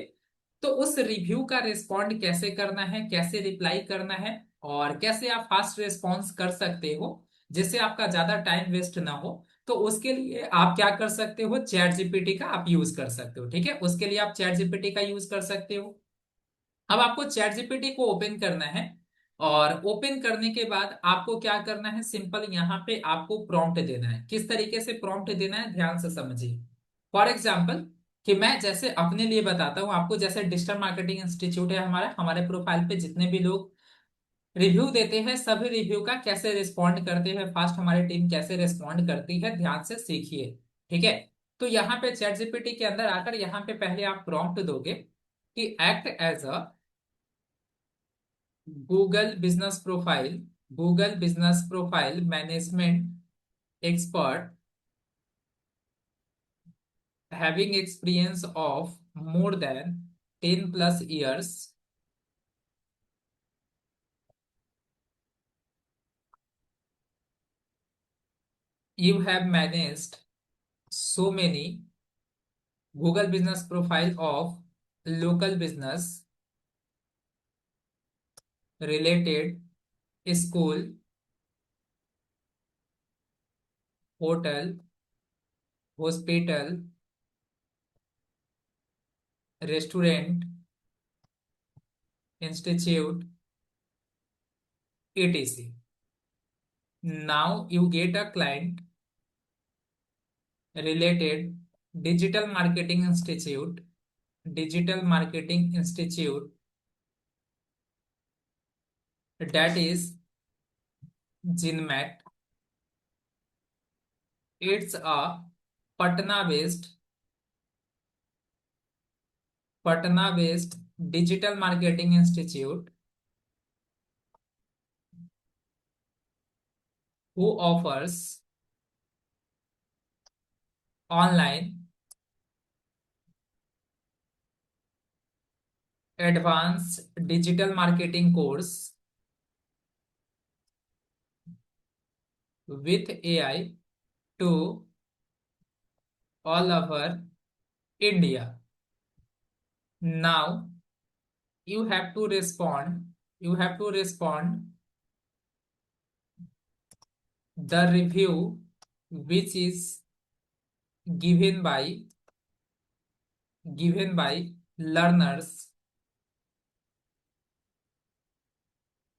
तो उस रिव्यू का रिस्पॉन्ड कैसे करना है, कैसे रिप्लाई करना है, और कैसे आप फास्ट रिस्पॉन्स कर सकते हो जिससे आपका ज्यादा टाइम वेस्ट ना हो। तो उसके लिए आप क्या कर सकते हो, चैट जीपीटी का आप यूज कर सकते हो। ठीक है, उसके लिए आप चैट जीपीटी का यूज कर सकते हो। अब आपको चैट जीपीटी को ओपन करना है, और ओपन करने के बाद आपको क्या करना है, सिंपल यहाँ पे आपको प्रॉम्प्ट देना है। किस तरीके से प्रॉम्प्ट देना है, ध्यान से समझिए। फॉर एग्जाम्पल, कि मैं जैसे अपने लिए बताता हूँ आपको, जैसे डिजिटल मार्केटिंग इंस्टीट्यूट है हमारा, हमारे प्रोफाइल पे जितने भी लोग रिव्यू देते हैं, सभी रिव्यू का कैसे रिस्पॉन्ड करते हैं फास्ट, हमारी टीम कैसे रिस्पॉन्ड करती है, ध्यान से सीखिए। ठीक है। तो यहाँ पे चैट जीपीटी के अंदर आकर यहाँ पे पहले आप प्रॉम्प्ट दोगे कि act as a Google business profile, Google business profile management expert having experience of more than 10 plus years, you have managed so many Google business profile of local business related school, hotel, hospital, restaurant, institute, etc. Now you get a client related digital marketing institute, digital marketing institute, that is Ginmat. It's a Patna based Patna based digital marketing institute who offers online advanced digital marketing course with AI to all over India. Now you have to respond. You have to respond the review which is given by learners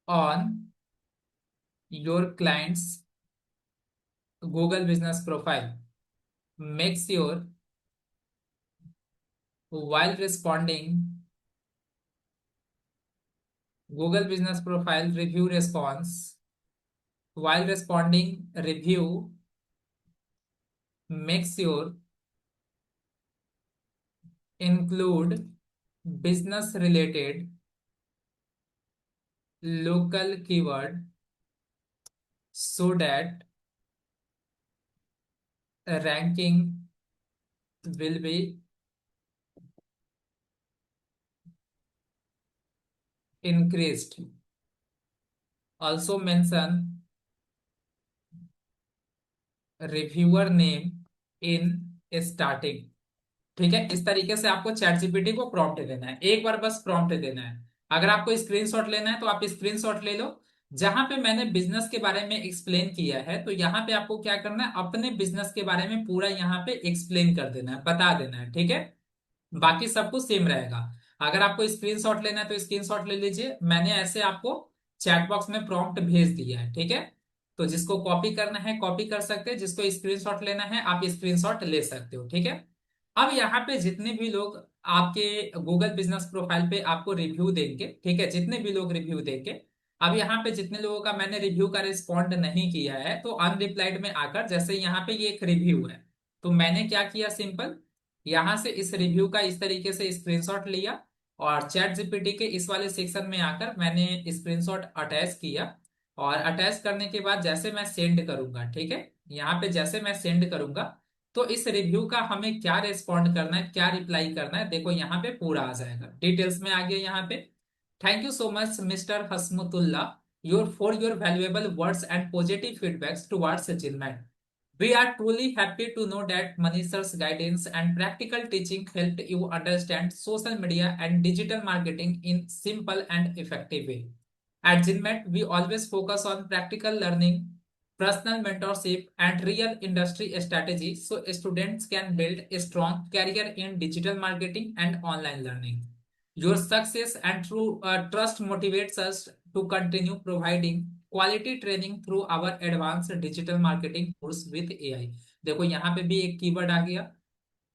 on your client's Google business profile. Make sure while responding Google business profile review response, while responding review, make sure include business related local keyword so that ranking will be increased. Also mention reviewer name in starting. ठीक है, इस तरीके से आपको chat GPT को prompt देना है, एक बार बस प्रॉम्प्ट देना है। अगर आपको स्क्रीनशॉट लेना है तो आप स्क्रीनशॉट ले लो। जहां पे मैंने बिजनेस के बारे में एक्सप्लेन किया है तो यहाँ पे आपको क्या करना है, अपने बिजनेस के बारे में पूरा यहाँ पे एक्सप्लेन कर देना है, बता देना है, ठीक है। बाकी सब कुछ सेम रहेगा। अगर आपको स्क्रीनशॉट लेना है तो स्क्रीनशॉट ले लीजिए, मैंने ऐसे आपको चैट बॉक्स में प्रॉम्प्ट भेज दिया है, ठीक है। तो जिसको कॉपी करना है कॉपी कर सकते हैं, जिसको स्क्रीनशॉट लेना है आप स्क्रीनशॉट ले सकते हो, ठीक है। अब यहाँ पे जितने भी लोग आपके गूगल बिजनेस प्रोफाइल पे आपको रिव्यू देंगे, ठीक है, जितने भी लोग रिव्यू देंगे, अब यहाँ पे जितने लोगों का मैंने रिव्यू का रिस्पॉन्ड नहीं किया है तो अनरिप्लाइड में आकर, जैसे यहाँ पे ये एक रिव्यू है, तो मैंने क्या किया, सिंपल यहां से इस रिव्यू का इस तरीके से स्क्रीनशॉट लिया और चैट जीपीटी के इस वाले सेक्शन में आकर मैंने स्क्रीनशॉट अटैच किया। और अटैच करने के बाद जैसे मैं सेंड करूंगा, ठीक है, यहाँ पे जैसे मैं सेंड करूंगा तो इस रिव्यू का हमें क्या रेस्पॉन्ड करना है, क्या रिप्लाई करना है, देखो यहाँ पे पूरा आ जाएगा, डिटेल्स में आ गया यहाँ पे। Thank you so much mister Hasmatullah your valuable words and positive feedbacks towards achievement. We are truly happy to know that Manisha's guidance and practical teaching helped you understand social media and digital marketing in simple and effective way. At Zinmet, we always focus on practical learning, personal mentorship, and real industry strategy so students can build a strong career in digital marketing and online learning. Your success and true trust motivates us to continue providing quality training through our advance digital marketing course with AI. देखो यहाँ पे भी एक keyword आ गया।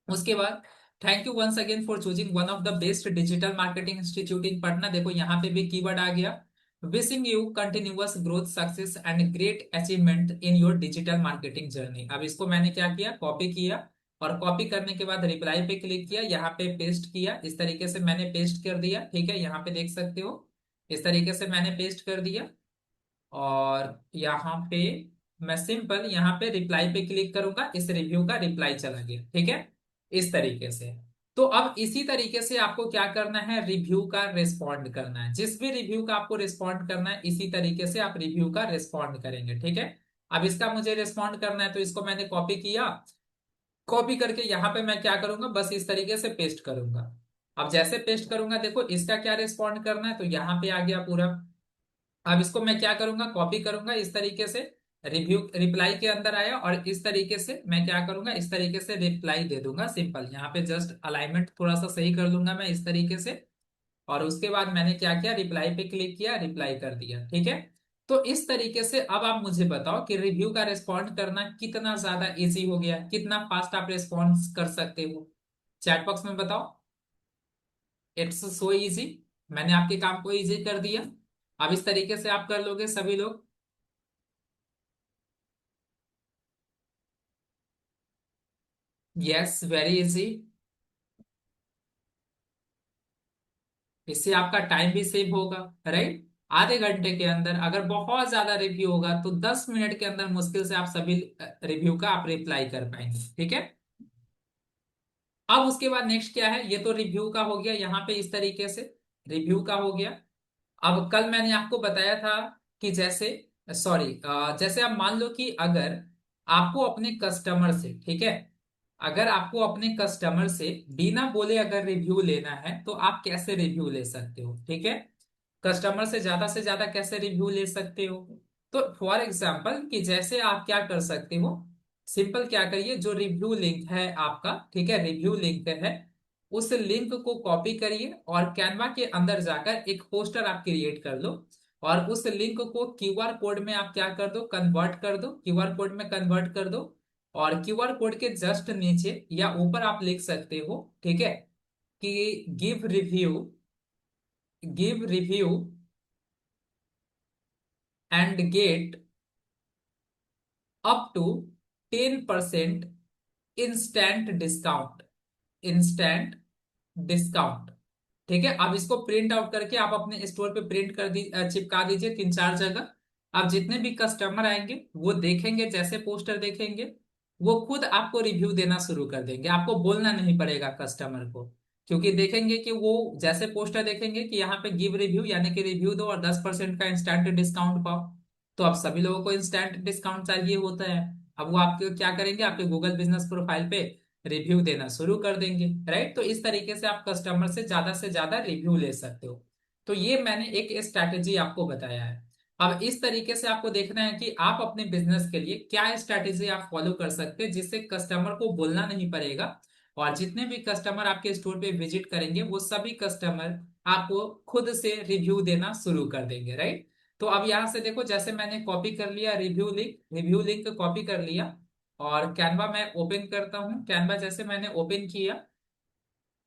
उसके बाद thank you once again for choosing one of the best digital marketing institute in Patna, देखो यहाँ पे भी कीवर्ड आ गया। Wishing you continuous growth success and great achievement in your digital marketing journey. अब इसको मैंने क्या किया, कॉपी किया और कॉपी करने के बाद रिप्लाई पे क्लिक किया, यहाँ पे पेस्ट किया, इस तरीके से मैंने पेस्ट कर दिया, ठीक है, यहाँ पे देख सकते हो इस तरीके से मैंने पेस्ट कर दिया। और यहाँ पे मैं सिंपल यहाँ पे रिप्लाई पे क्लिक करूंगा, इस रिव्यू का रिप्लाई चला गया, ठीक है, इस तरीके से। तो अब इसी तरीके से आपको क्या करना है, रिव्यू का रिस्पॉन्ड करना है, जिस भी रिव्यू का आपको रिस्पॉन्ड करना है इसी तरीके से आप रिव्यू का रिस्पॉन्ड करेंगे, ठीक है। अब इसका मुझे रिस्पॉन्ड करना है तो इसको मैंने कॉपी किया, कॉपी करके यहाँ पे मैं क्या करूंगा, बस इस तरीके से पेस्ट करूंगा। अब जैसे पेस्ट करूंगा देखो इसका क्या रिस्पॉन्ड करना है, तो यहाँ पे आ गया पूरा। अब इसको मैं क्या करूंगा, कॉपी करूंगा इस तरीके से, रिव्यू रिप्लाई के अंदर आया और इस तरीके से मैं क्या करूंगा, इस तरीके से रिप्लाई दे दूंगा, सिंपल यहाँ पे जस्ट अलाइनमेंट थोड़ा सा सही कर लूंगा मैं इस तरीके से। और उसके बाद मैंने क्या किया, रिप्लाई पे क्लिक किया, रिप्लाई कर दिया, ठीक है। तो इस तरीके से अब आप मुझे बताओ कि रिव्यू का रिस्पॉन्ड करना कितना ज्यादा इजी हो गया, कितना फास्ट आप रिस्पॉन्स कर सकते हो, चैट बॉक्स में बताओ। इट्स सो इजी, मैंने आपके काम को इजी कर दिया। अब इस तरीके से आप कर लोगे सभी लोग। Yes, very easy. इससे आपका टाइम भी सेव होगा, राइट। आधे घंटे के अंदर अगर बहुत ज्यादा रिव्यू होगा तो 10 मिनट के अंदर मुश्किल से आप सभी रिव्यू का आप रिप्लाई कर पाएंगे, ठीक है। अब उसके बाद नेक्स्ट क्या है, ये तो रिव्यू का हो गया, यहाँ पे इस तरीके से रिव्यू का हो गया। अब कल मैंने आपको बताया था कि जैसे सॉरी, जैसे आप मान लो कि अगर आपको अपने कस्टमर से, ठीक है, अगर आपको अपने कस्टमर से बिना बोले अगर रिव्यू लेना है तो आप कैसे रिव्यू ले सकते हो, ठीक है। कस्टमर से ज्यादा कैसे रिव्यू ले सकते हो? तो फॉर एग्जाम्पल कि जैसे आप क्या कर सकते हो, सिंपल क्या करिए, जो रिव्यू लिंक है आपका, ठीक है, रिव्यू लिंक है, उस लिंक को कॉपी करिए और कैनवा के अंदर जाकर एक पोस्टर आप क्रिएट कर लो, और उस लिंक को क्यूआर कोड में आप क्या कर दो, कन्वर्ट कर दो, क्यूआर कोड में कन्वर्ट कर दो। और क्यूआर कोड के जस्ट नीचे या ऊपर आप लिख सकते हो, ठीक है, कि give review and get up to 10% instant discount, instant discount. ठीक है, आप इसको प्रिंट आउट करके आप अपने स्टोर पे प्रिंट कर दी चिपका दीजिए 3 4 जगह। आप जितने भी कस्टमर आएंगे वो देखेंगे, जैसे पोस्टर देखेंगे वो खुद आपको रिव्यू देना शुरू कर देंगे, आपको बोलना नहीं पड़ेगा कस्टमर को। क्योंकि देखेंगे कि वो जैसे पोस्टर देखेंगे कि यहाँ पे गिव रिव्यू यानी कि रिव्यू दो और 10% का इंस्टेंट डिस्काउंट पाओ, तो अब सभी लोगों को इंस्टेंट डिस्काउंट चाहिए होता है। अब वो आपके क्या करेंगे, आपके गूगल बिजनेस प्रोफाइल पे रिव्यू देना शुरू कर देंगे, राइट। तो इस तरीके से आप कस्टमर से ज्यादा रिव्यू ले सकते हो। तो ये मैंने एक स्ट्रैटेजी आपको बताया है। अब इस तरीके से आपको देखना है कि आप अपने बिजनेस के लिए क्या स्ट्रैटेजी आप फॉलो कर सकते हैं जिससे कस्टमर को बोलना नहीं पड़ेगा, और जितने भी कस्टमर आपके स्टोर पे विजिट करेंगे वो सभी कस्टमर आपको खुद से रिव्यू देना शुरू कर देंगे, राइट। तो अब यहां से देखो, जैसे मैंने कॉपी कर लिया रिव्यू लिंक कॉपी कर लिया, और कैनवा मैं ओपन करता हूँ। कैनवा जैसे मैंने ओपन किया,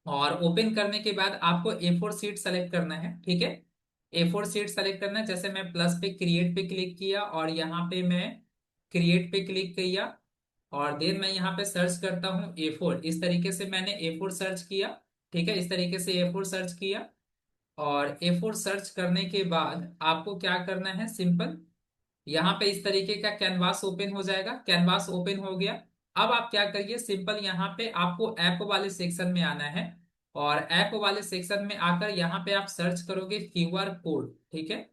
और ओपन करने के बाद आपको A4 सीट सेलेक्ट करना है, ठीक है। A4 सीट सेलेक्ट करना है, जैसे मैं प्लस पे क्रिएट पे क्लिक किया और यहाँ पे मैं क्रिएट पे क्लिक किया, और देन मैं यहाँ पे सर्च करता हूँ A4। इस तरीके से मैंने A4 सर्च किया, ठीक है, इस तरीके से A4 सर्च किया। और A4 सर्च करने के बाद आपको क्या करना है, सिंपल यहाँ पे इस तरीके का कैनवास ओपन हो जाएगा, कैनवास ओपन हो गया। अब आप क्या करिए, सिंपल यहाँ पे आपको ऐप वाले सेक्शन में आना है, और ऐप वाले सेक्शन में आकर यहाँ पे आप सर्च करोगे क्यूआर कोड, ठीक है।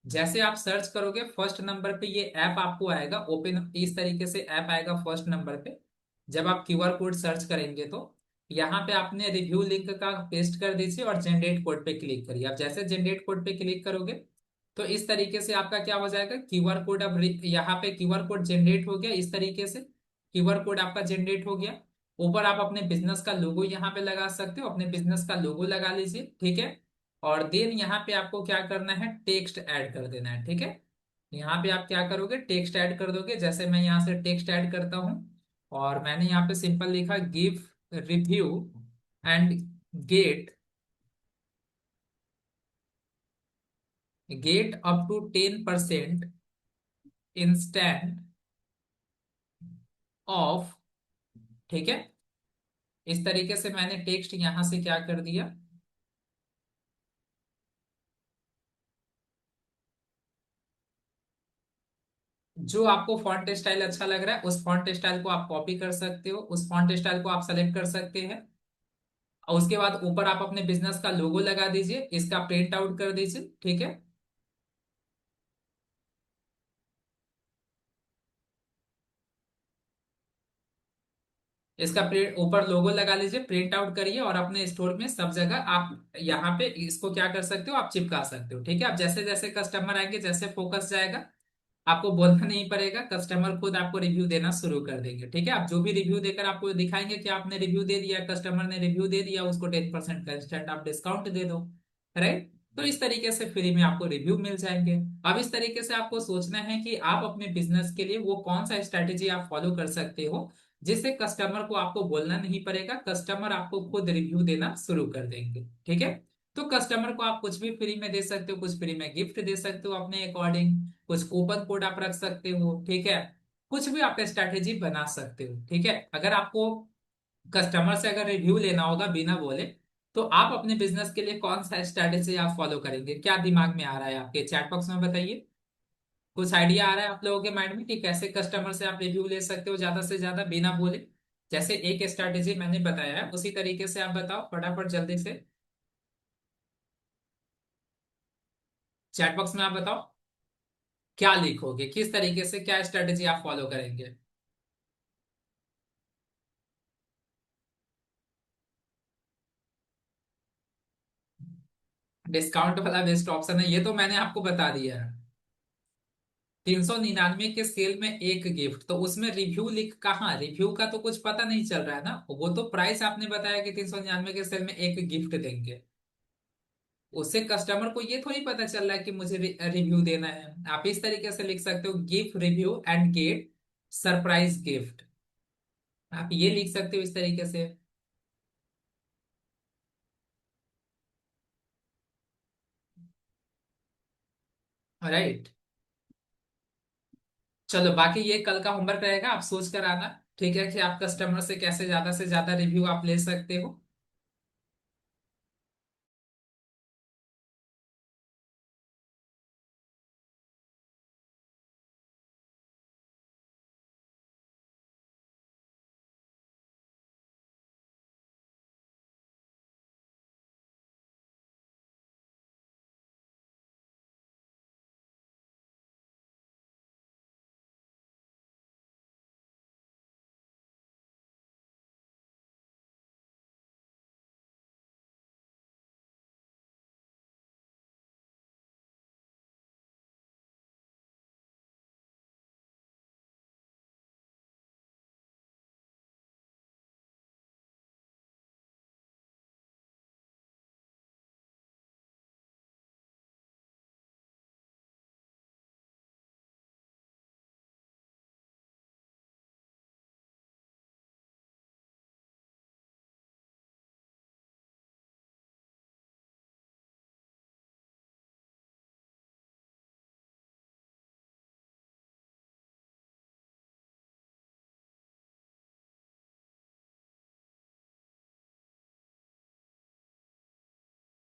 जैसे आप सर्च करोगे फर्स्ट नंबर पे ये ऐप आपको आएगा ओपन, इस तरीके से ऐप आएगा फर्स्ट नंबर पे। जब आप क्यूआर कोड सर्च करेंगे तो यहाँ पे आपने रिव्यू लिंक का पेस्ट कर दीजिए और जनरेट कोड पे क्लिक करिए। आप जैसे जनरेट कोड पे क्लिक करोगे तो इस तरीके से आपका क्या हो जाएगा, क्यूआर कोड। अब यहाँ पे क्यूआर कोड जनरेट हो गया, इस तरीके से क्यूआर कोड आपका जनरेट हो गया। ऊपर आप अपने बिजनेस का लोगो यहाँ पे लगा सकते हो, अपने बिजनेस का लोगो लगा लीजिए, ठीक है। और देन यहाँ पे आपको क्या करना है, टेक्स्ट ऐड कर देना है, ठीक है। यहाँ पे आप क्या करोगे, टेक्स्ट ऐड कर दोगे, जैसे मैं यहाँ से टेक्स्ट ऐड करता हूँ, और मैंने यहाँ पे सिंपल लिखा give review and get get up to 10% instant off, ठीक है। इस तरीके से मैंने टेक्स्ट यहां से क्या कर दिया, जो आपको फॉन्ट स्टाइल अच्छा लग रहा है उस फॉन्ट स्टाइल को आप कॉपी कर सकते हो, उस फॉन्ट स्टाइल को आप सेलेक्ट कर सकते हैं। और उसके बाद ऊपर आप अपने बिजनेस का लोगो लगा दीजिए, इसका प्रिंट आउट कर दीजिए, ठीक है। इसका प्रिंट ऊपर लोगो लगा लीजिए, प्रिंट आउट करिए, और अपने स्टोर में सब जगह आप यहाँ पे इसको क्या कर सकते हो, आप चिपका सकते हो, ठीक है। अब जैसे जैसे कस्टमर आएंगे, जैसे फोकस जाएगा, आपको बोलना नहीं पड़ेगा, कस्टमर खुद आपको रिव्यू देना शुरू कर देंगे, ठीक है। आप जो भी रिव्यू देकर आपको दिखाएंगे कि आपने रिव्यू दे दिया, कस्टमर ने रिव्यू दे दिया, उसको 10% का इंस्टेंट आप डिस्काउंट दे दो, राइट। तो इस तरीके से फ्री में आपको रिव्यू मिल जाएंगे। अब इस तरीके से आपको सोचना है कि आप अपने बिजनेस के लिए वो कौन सा स्ट्रैटेजी आप फॉलो कर सकते हो जिससे कस्टमर को आपको बोलना नहीं पड़ेगा, कस्टमर आपको खुद रिव्यू देना शुरू कर देंगे, ठीक है। तो कस्टमर को आप कुछ भी फ्री में दे सकते हो, कुछ फ्री में गिफ्ट दे सकते हो अपने अकॉर्डिंग, कुछ कूपन कोड आप रख सकते हो, ठीक है। कुछ भी आप स्ट्रैटेजी बना सकते हो, ठीक है। अगर आपको कस्टमर से अगर रिव्यू लेना होगा बिना बोले, तो आप अपने बिजनेस के लिए कौन सा स्ट्रैटेजी आप फॉलो करेंगे, क्या दिमाग में आ रहा है आपके, चैट बॉक्स में बताइए। कुछ आइडिया आ रहा है आप लोगों के माइंड में कि कैसे कस्टमर से आप रिव्यू ले सकते हो ज्यादा से ज्यादा बिना बोले? जैसे एक स्ट्रैटेजी मैंने बताया है उसी तरीके से आप बताओ फटाफट जल्दी से, चैट बॉक्स में आप बताओ क्या लिखोगे, किस तरीके से, क्या स्ट्रेटेजी आप फॉलो करेंगे? डिस्काउंट वाला बेस्ट ऑप्शन है, ये तो मैंने आपको बता दिया है। 399 के सेल में एक गिफ्ट, तो उसमें रिव्यू लिख, कहाँ रिव्यू का तो कुछ पता नहीं चल रहा है ना, वो तो प्राइस आपने बताया कि 399 के सेल में एक गिफ्ट देंगे। उससे कस्टमर को ये थोड़ी पता चल रहा है कि मुझे रिव्यू देना है। आप इस तरीके से लिख सकते हो, give review and get surprise gift. आप ये लिख सकते हो इस तरीके से। राइट। चलो, बाकी ये कल का होमवर्क रहेगा, आप सोच कर आना। ठीक है, कि आप कस्टमर से कैसे ज्यादा से ज्यादा रिव्यू आप ले सकते हो।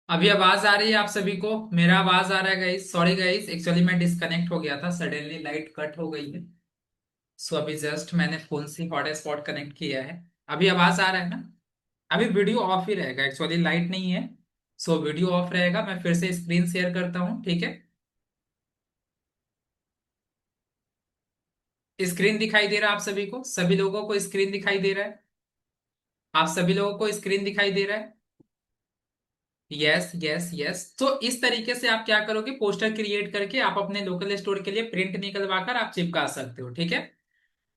अभी आवाज आ रही है आप सभी को? मेरा आवाज आ रहा है गाइस? सॉरी गाइस, एक्चुअली मैं डिस्कनेक्ट हो गया था, सडनली लाइट कट हो गई है। सो अभी जस्ट मैंने फोन से हॉटस्पॉट कनेक्ट किया है। अभी आवाज आ रहा है ना? अभी वीडियो ऑफ ही रहेगा, एक्चुअली लाइट नहीं है। सो वीडियो ऑफ रहेगा, मैं फिर से स्क्रीन शेयर करता हूँ, ठीक है? स्क्रीन दिखाई दे रहा है आप सभी को? सभी लोगों को स्क्रीन दिखाई दे रहा है? आप सभी लोगों को स्क्रीन दिखाई दे रहा है? Yes yes yes. तो इस तरीके से आप क्या करोगे, पोस्टर क्रिएट करके आप अपने लोकल स्टोर के लिए प्रिंट निकलवा कर आप चिपका सकते हो, ठीक है?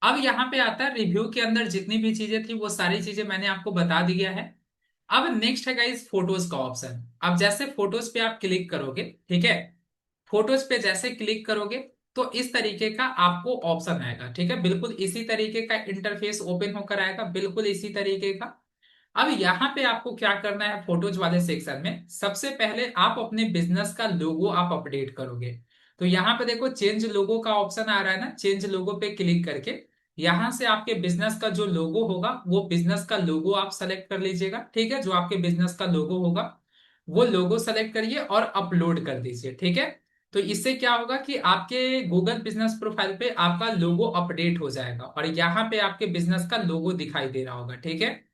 अब यहाँ पे आता है, रिव्यू के अंदर जितनी भी चीजें थी वो सारी चीजें मैंने आपको बता दिया है। अब नेक्स्ट है गाइस फोटोज का ऑप्शन। अब जैसे फोटोज पे आप क्लिक करोगे, ठीक है? फोटोज पे जैसे क्लिक करोगे तो इस तरीके का आपको ऑप्शन आएगा, ठीक है? बिल्कुल इसी तरीके का इंटरफेस ओपन होकर आएगा, बिल्कुल इसी तरीके का। अब यहाँ पे आपको क्या करना है, फोटोज वाले सेक्शन में सबसे पहले आप अपने बिजनेस का लोगो आप अपडेट करोगे। तो यहाँ पे देखो, चेंज लोगो का ऑप्शन आ रहा है ना, चेंज लोगो पे क्लिक करके यहाँ से आपके बिजनेस का जो लोगो होगा वो बिजनेस का लोगो आप सेलेक्ट कर लीजिएगा, ठीक है? जो आपके बिजनेस का लोगो होगा वो लोगो सेलेक्ट करिए और अपलोड कर दीजिए, ठीक है? तो इससे क्या होगा कि आपके गूगल बिजनेस प्रोफाइल पे आपका लोगो अपडेट हो जाएगा और यहाँ पे आपके बिजनेस का लोगो दिखाई दे रहा होगा, ठीक है?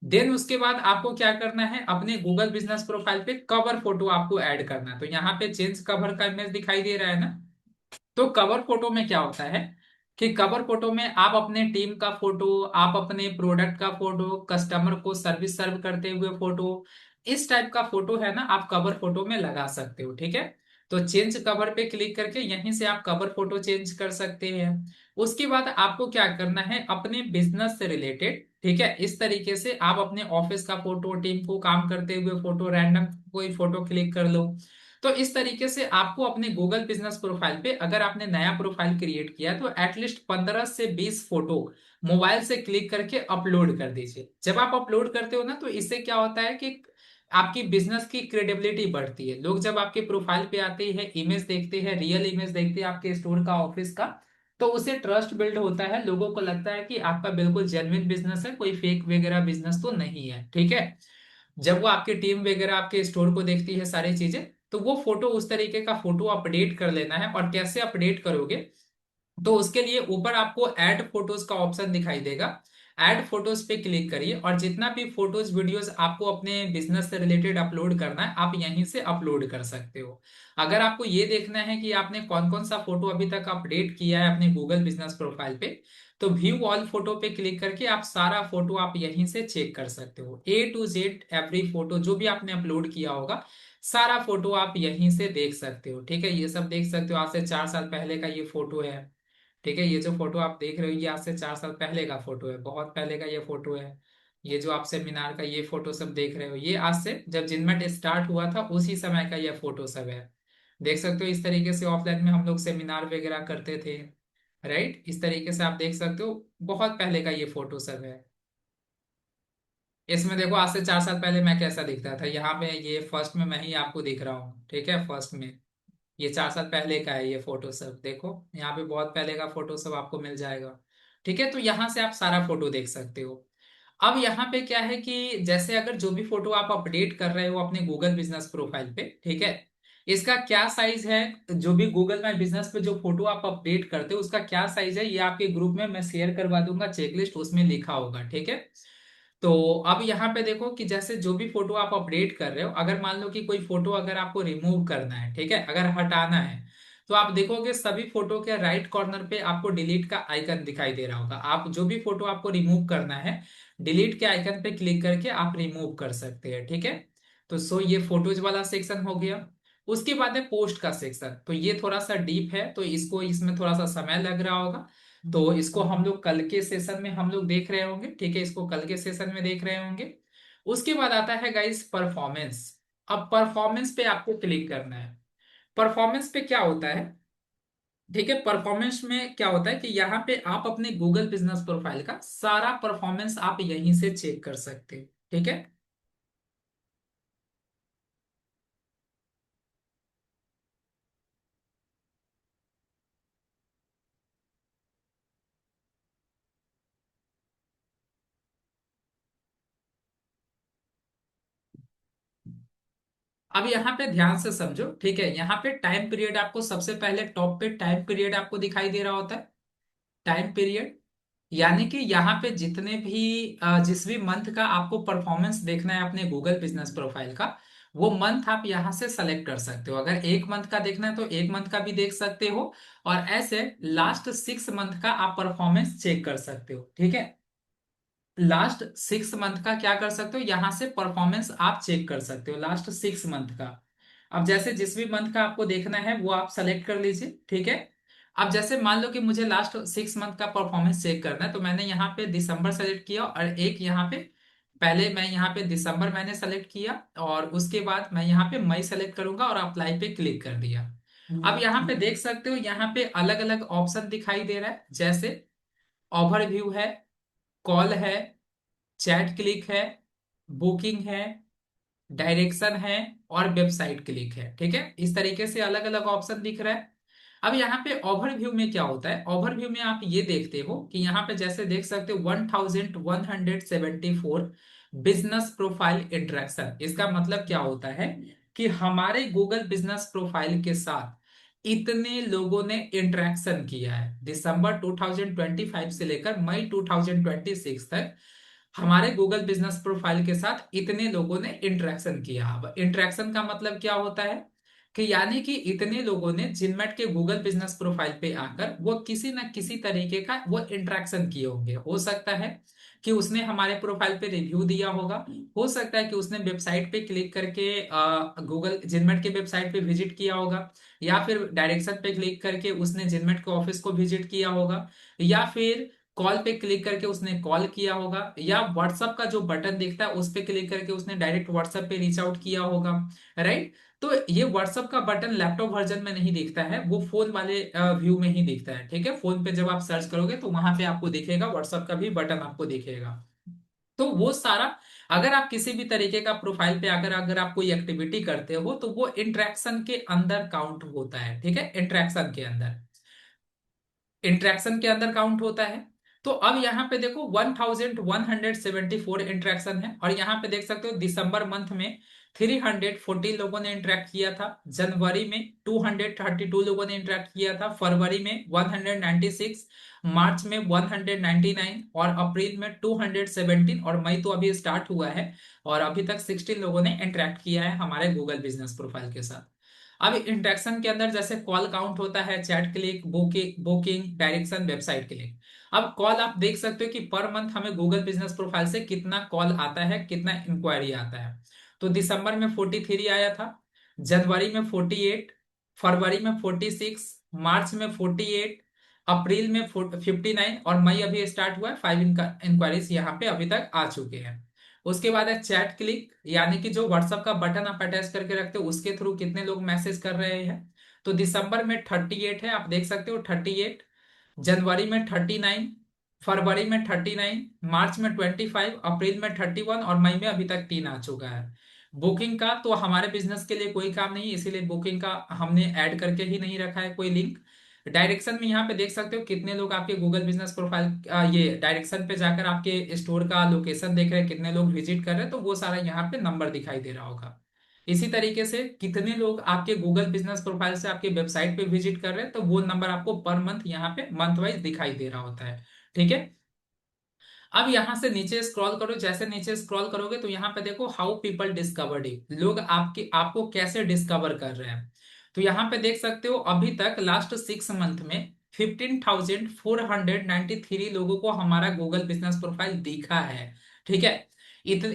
देन उसके बाद आपको क्या करना है, अपने गूगल बिजनेस प्रोफाइल पे कवर फोटो आपको ऐड करना है। तो यहाँ पे चेंज कवर का इमेज दिखाई दे रहा है ना? तो कवर फोटो में क्या होता है कि कवर फोटो में आप अपने टीम का फोटो, आप अपने प्रोडक्ट का फोटो, कस्टमर को सर्विस सर्व करते हुए फोटो, इस टाइप का फोटो है ना, आप कवर फोटो में लगा सकते हो, ठीक है? तो चेंज कवर पे क्लिक करके यहीं से आप कवर फोटो चेंज कर सकते हैं। उसके बाद आपको क्या करना है, अपने बिजनेस से रिलेटेड, ठीक है, इस तरीके से आप अपने ऑफिस का फोटो, टीम को काम करते हुए फोटो, रैंडम कोई फोटो क्लिक कर लो। तो इस तरीके से आपको अपने गूगल बिजनेस प्रोफाइल पे, अगर आपने नया प्रोफाइल क्रिएट किया है, तो एटलीस्ट 15 से 20 फोटो मोबाइल से क्लिक करके अपलोड कर दीजिए। जब आप अपलोड करते हो ना, तो इससे क्या होता है कि आपकी बिजनेस की क्रेडिबिलिटी बढ़ती है। लोग जब आपके प्रोफाइल पे आते हैं, इमेज देखते हैं, रियल इमेज देखते हैं आपके स्टोर का, ऑफिस का, तो उससे ट्रस्ट बिल्ड होता है। लोगों को लगता है कि आपका बिल्कुल जेन्युइन बिजनेस है, कोई फेक वगैरह बिजनेस तो नहीं है, ठीक है? जब वो आपकी टीम वगैरह आपके स्टोर को देखती है सारी चीजें, तो वो फोटो, उस तरीके का फोटो अपडेट कर लेना है। और कैसे अपडेट करोगे, तो उसके लिए ऊपर आपको ऐड फोटोज का ऑप्शन दिखाई देगा। ऐड फोटोज पे क्लिक करिए और जितना भी फोटोज वीडियोस आपको अपने बिजनेस से रिलेटेड अपलोड करना है आप यहीं से अपलोड कर सकते हो। अगर आपको ये देखना है कि आपने कौन कौन सा फोटो अभी तक अपडेट किया है अपने गूगल बिजनेस प्रोफाइल पे, तो व्यू ऑल फोटो पे क्लिक करके आप सारा फोटो आप यहीं से चेक कर सकते हो। A to Z every photo जो भी आपने अपलोड किया होगा सारा फोटो आप यहीं से देख सकते हो। ठीक है, ये सब देख सकते हो। आज से 4 साल पहले का ये फोटो है। ठीक है, ये जो फोटो आप देख रहे हो ये आज से 4 साल पहले का फोटो है, बहुत पहले का ये फोटो है। ये जो आप सेमिनार का ये फोटो सब देख रहे हो ये आज से जब जिनमेट स्टार्ट हुआ था उसी समय का ये फोटो सब है। देख सकते हो इस तरीके से ऑफलाइन में हम लोग सेमिनार वगैरह करते थे। राइट, इस तरीके से आप देख सकते हो बहुत पहले का ये फोटो सब है। इसमें देखो आज से 4 साल पहले मैं कैसा दिखता था। यहाँ पे ये फर्स्ट में मैं ही आपको दिख रहा हूँ। ठीक है, फर्स्ट में ये 4 साल पहले का है ये फोटो सब। देखो यहाँ पे बहुत पहले का फोटो सब आपको मिल जाएगा। ठीक है, तो यहाँ से आप सारा फोटो देख सकते हो। अब यहाँ पे क्या है कि जैसे अगर जो भी फोटो आप अपडेट कर रहे हो अपने गूगल बिजनेस प्रोफाइल पे, ठीक है, इसका क्या साइज है, जो भी गूगल माई बिजनेस पे जो फोटो आप अपडेट करते हो उसका क्या साइज है, ये आपके ग्रुप में मैं शेयर करवा दूंगा चेकलिस्ट, उसमें लिखा होगा। ठीक है, तो अब यहाँ पे देखो कि जैसे जो भी फोटो आप अपडेट कर रहे हो, अगर मान लो कि कोई फोटो अगर आपको रिमूव करना है, ठीक है, अगर हटाना है, तो आप देखोगे सभी फोटो के राइट कॉर्नर पे आपको डिलीट का आइकन दिखाई दे रहा होगा। आप जो भी फोटो आपको रिमूव करना है डिलीट के आइकन पे क्लिक करके आप रिमूव कर सकते हैं। ठीक है, तो सो ये फोटोज वाला सेक्शन हो गया। उसके बाद है पोस्ट का सेक्शन, तो ये थोड़ा सा डीप है तो इसको इसमें थोड़ा सा समय लग रहा होगा। तो इसको हम लोग कल के सेशन में हम लोग देख रहे होंगे। ठीक है, इसको कल के सेशन में देख रहे होंगे। उसके बाद आता है गाइस परफॉर्मेंस। अब परफॉर्मेंस पे आपको क्लिक करना है। परफॉर्मेंस पे क्या होता है, ठीक है, परफॉर्मेंस में क्या होता है कि यहाँ पे आप अपने गूगल बिजनेस प्रोफाइल का सारा परफॉर्मेंस आप यहीं से चेक कर सकते हैं। ठीक है, अब यहाँ पे ध्यान से समझो। ठीक है, यहाँ पे टाइम पीरियड आपको सबसे पहले टॉप पे टाइम पीरियड आपको दिखाई दे रहा होता है। टाइम पीरियड यानी कि यहाँ पे जितने भी जिस भी मंथ का आपको परफॉर्मेंस देखना है अपने गूगल बिजनेस प्रोफाइल का, वो मंथ आप यहाँ से सेलेक्ट कर सकते हो। अगर एक मंथ का देखना है तो एक मंथ का भी देख सकते हो, और ऐसे लास्ट 6 मंथ का आप परफॉर्मेंस चेक कर सकते हो। ठीक है, लास्ट 6 मंथ का क्या कर सकते हो, यहां से परफॉर्मेंस आप चेक कर सकते हो लास्ट 6 मंथ का। अब जैसे जिस भी मंथ का आपको देखना है वो आप सेलेक्ट कर लीजिए। ठीक है, अब जैसे मान लो कि मुझे लास्ट 6 मंथ का परफॉर्मेंस चेक करना है, तो मैंने यहाँ पे दिसंबर सेलेक्ट किया और एक यहाँ पे पहले मैं यहाँ पे दिसंबर मैंने सेलेक्ट किया, और उसके बाद मैं यहाँ पे मई सेलेक्ट करूंगा और अप्लाई पे क्लिक कर दिया। अब यहाँ पे देख सकते हो यहाँ पे अलग अलग ऑप्शन दिखाई दे रहा है, जैसे ओवरव्यू है, कॉल है, चैट क्लिक है, बुकिंग है, डायरेक्शन है, और वेबसाइट क्लिक है। ठीक है, इस तरीके से अलग अलग ऑप्शन दिख रहा है। अब यहाँ पे ओवरव्यू में क्या होता है, ओवरव्यू में आप ये देखते हो कि यहाँ पे जैसे देख सकते हो 1174 बिजनेस प्रोफाइल इंटरेक्शन। इसका मतलब क्या होता है कि हमारे गूगल बिजनेस प्रोफाइल के साथ इतने लोगों ने इंटरेक्शन किया है दिसंबर 2025 से लेकर मई 2026 तक। हमारे गूगल बिजनेस प्रोफाइल के साथ इतने लोगों ने इंटरेक्शन किया। अब इंटरेक्शन का मतलब क्या होता है कि यानी कि इतने लोगों ने जिनमेट के गूगल बिजनेस प्रोफाइल पे आकर वो किसी न किसी तरीके का वो इंटरेक्शन किए होंगे। हो सकता है कि उसने हमारे प्रोफाइल पे रिव्यू दिया होगा, हो सकता है कि उसने वेबसाइट पे क्लिक करके गूगल जिनमेट के वेबसाइट पे विजिट किया होगा, या फिर डायरेक्शन पे क्लिक करके उसने जिनमेट के ऑफिस को विजिट किया होगा, या फिर कॉल पे क्लिक करके उसने कॉल किया होगा, या व्हाट्सएप का जो बटन दिखता है उस पे क्लिक करके उसने डायरेक्ट व्हाट्सएप पे रीच आउट किया होगा। राइट, तो ये व्हाट्सएप का बटन लैपटॉप वर्जन में नहीं दिखता है, वो फोन वाले व्यू में ही दिखता है। ठीक है, फोन पे जब आप सर्च करोगे तो वहां पे आपको दिखेगा, व्हाट्सएप का भी बटन आपको दिखेगा। तो वो सारा अगर आप किसी भी तरीके का प्रोफाइल पे अगर अगर आप कोई एक्टिविटी करते हो तो वो इंटरेक्शन के अंदर काउंट होता है। ठीक है, इंटरेक्शन के अंदर काउंट होता है। तो अब यहाँ पे देखो 1174 इंटरेक्शन है, और यहाँ पे देख सकते हो दिसंबर मंथ में 340 लोगों ने इंटरेक्ट किया था, जनवरी में 232 लोगों ने इंटरेक्ट किया था, फरवरी में 196, मार्च में 199, और अप्रैल में 217, और मई तो अभी स्टार्ट हुआ है, और अभी तक 16 लोगों ने इंटरेक्ट किया है हमारे गूगल बिजनेस प्रोफाइल के साथ। अब इंटरेक्शन के अंदर जैसे कॉल काउंट होता है, chat click, booking booking, direction, website click. अब कॉल आप देख सकते हो कि पर मंथ हमें गूगल बिजनेस प्रोफाइल से कितना कॉल आता है, कितना इंक्वायरी आता है। तो दिसंबर में 43 आया था, जनवरी में 48, फरवरी में 46, मार्च में 48, अप्रैल में 59, और मई अभी स्टार्ट हुआ है, 5 इंक्वायरीज यहाँ पे अभी तक आ चुके हैं। उसके बाद है चैट क्लिक, यानी कि जो व्हाट्सएप का बटन आप अटैच करके रखते हो उसके थ्रू कितने लोग मैसेज कर रहे हैं। तो दिसंबर में 38 है, आप देख सकते हो 38, जनवरी में 39, फरवरी में 39, मार्च में 25, अप्रैल में 31, और मई में अभी तक 3 आ चुका है। बुकिंग का तो हमारे बिजनेस के लिए कोई काम नहीं है, इसीलिए बुकिंग का हमने ऐड करके ही नहीं रखा है कोई लिंक। डायरेक्शन में यहाँ पे देख सकते हो कितने लोग आपके गूगल बिजनेस प्रोफाइल ये डायरेक्शन पे जाकर आपके स्टोर का लोकेशन देख रहे हैं, कितने लोग विजिट कर रहे हैं, तो वो सारा यहाँ पे नंबर दिखाई दे रहा होगा। इसी तरीके से कितने लोग आपके गूगल बिजनेस प्रोफाइल से आपके वेबसाइट पे विजिट कर रहे हैं, तो वो नंबर आपको पर मंथ यहाँ पे मंथ वाइज दिखाई दे रहा होता है। ठीक है। अब यहां से नीचे स्क्रॉल करो, जैसे नीचे स्क्रॉल करोगे तो यहाँ पे देखो हाउ पीपल डिस्कवर्ड इट, लोग आपको कैसे डिस्कवर कर रहे हैं। तो यहाँ पे देख सकते हो अभी तक लास्ट 6 मंथ में 15,493 लोगों को हमारा गूगल बिजनेस प्रोफाइल दिखा है। ठीक है।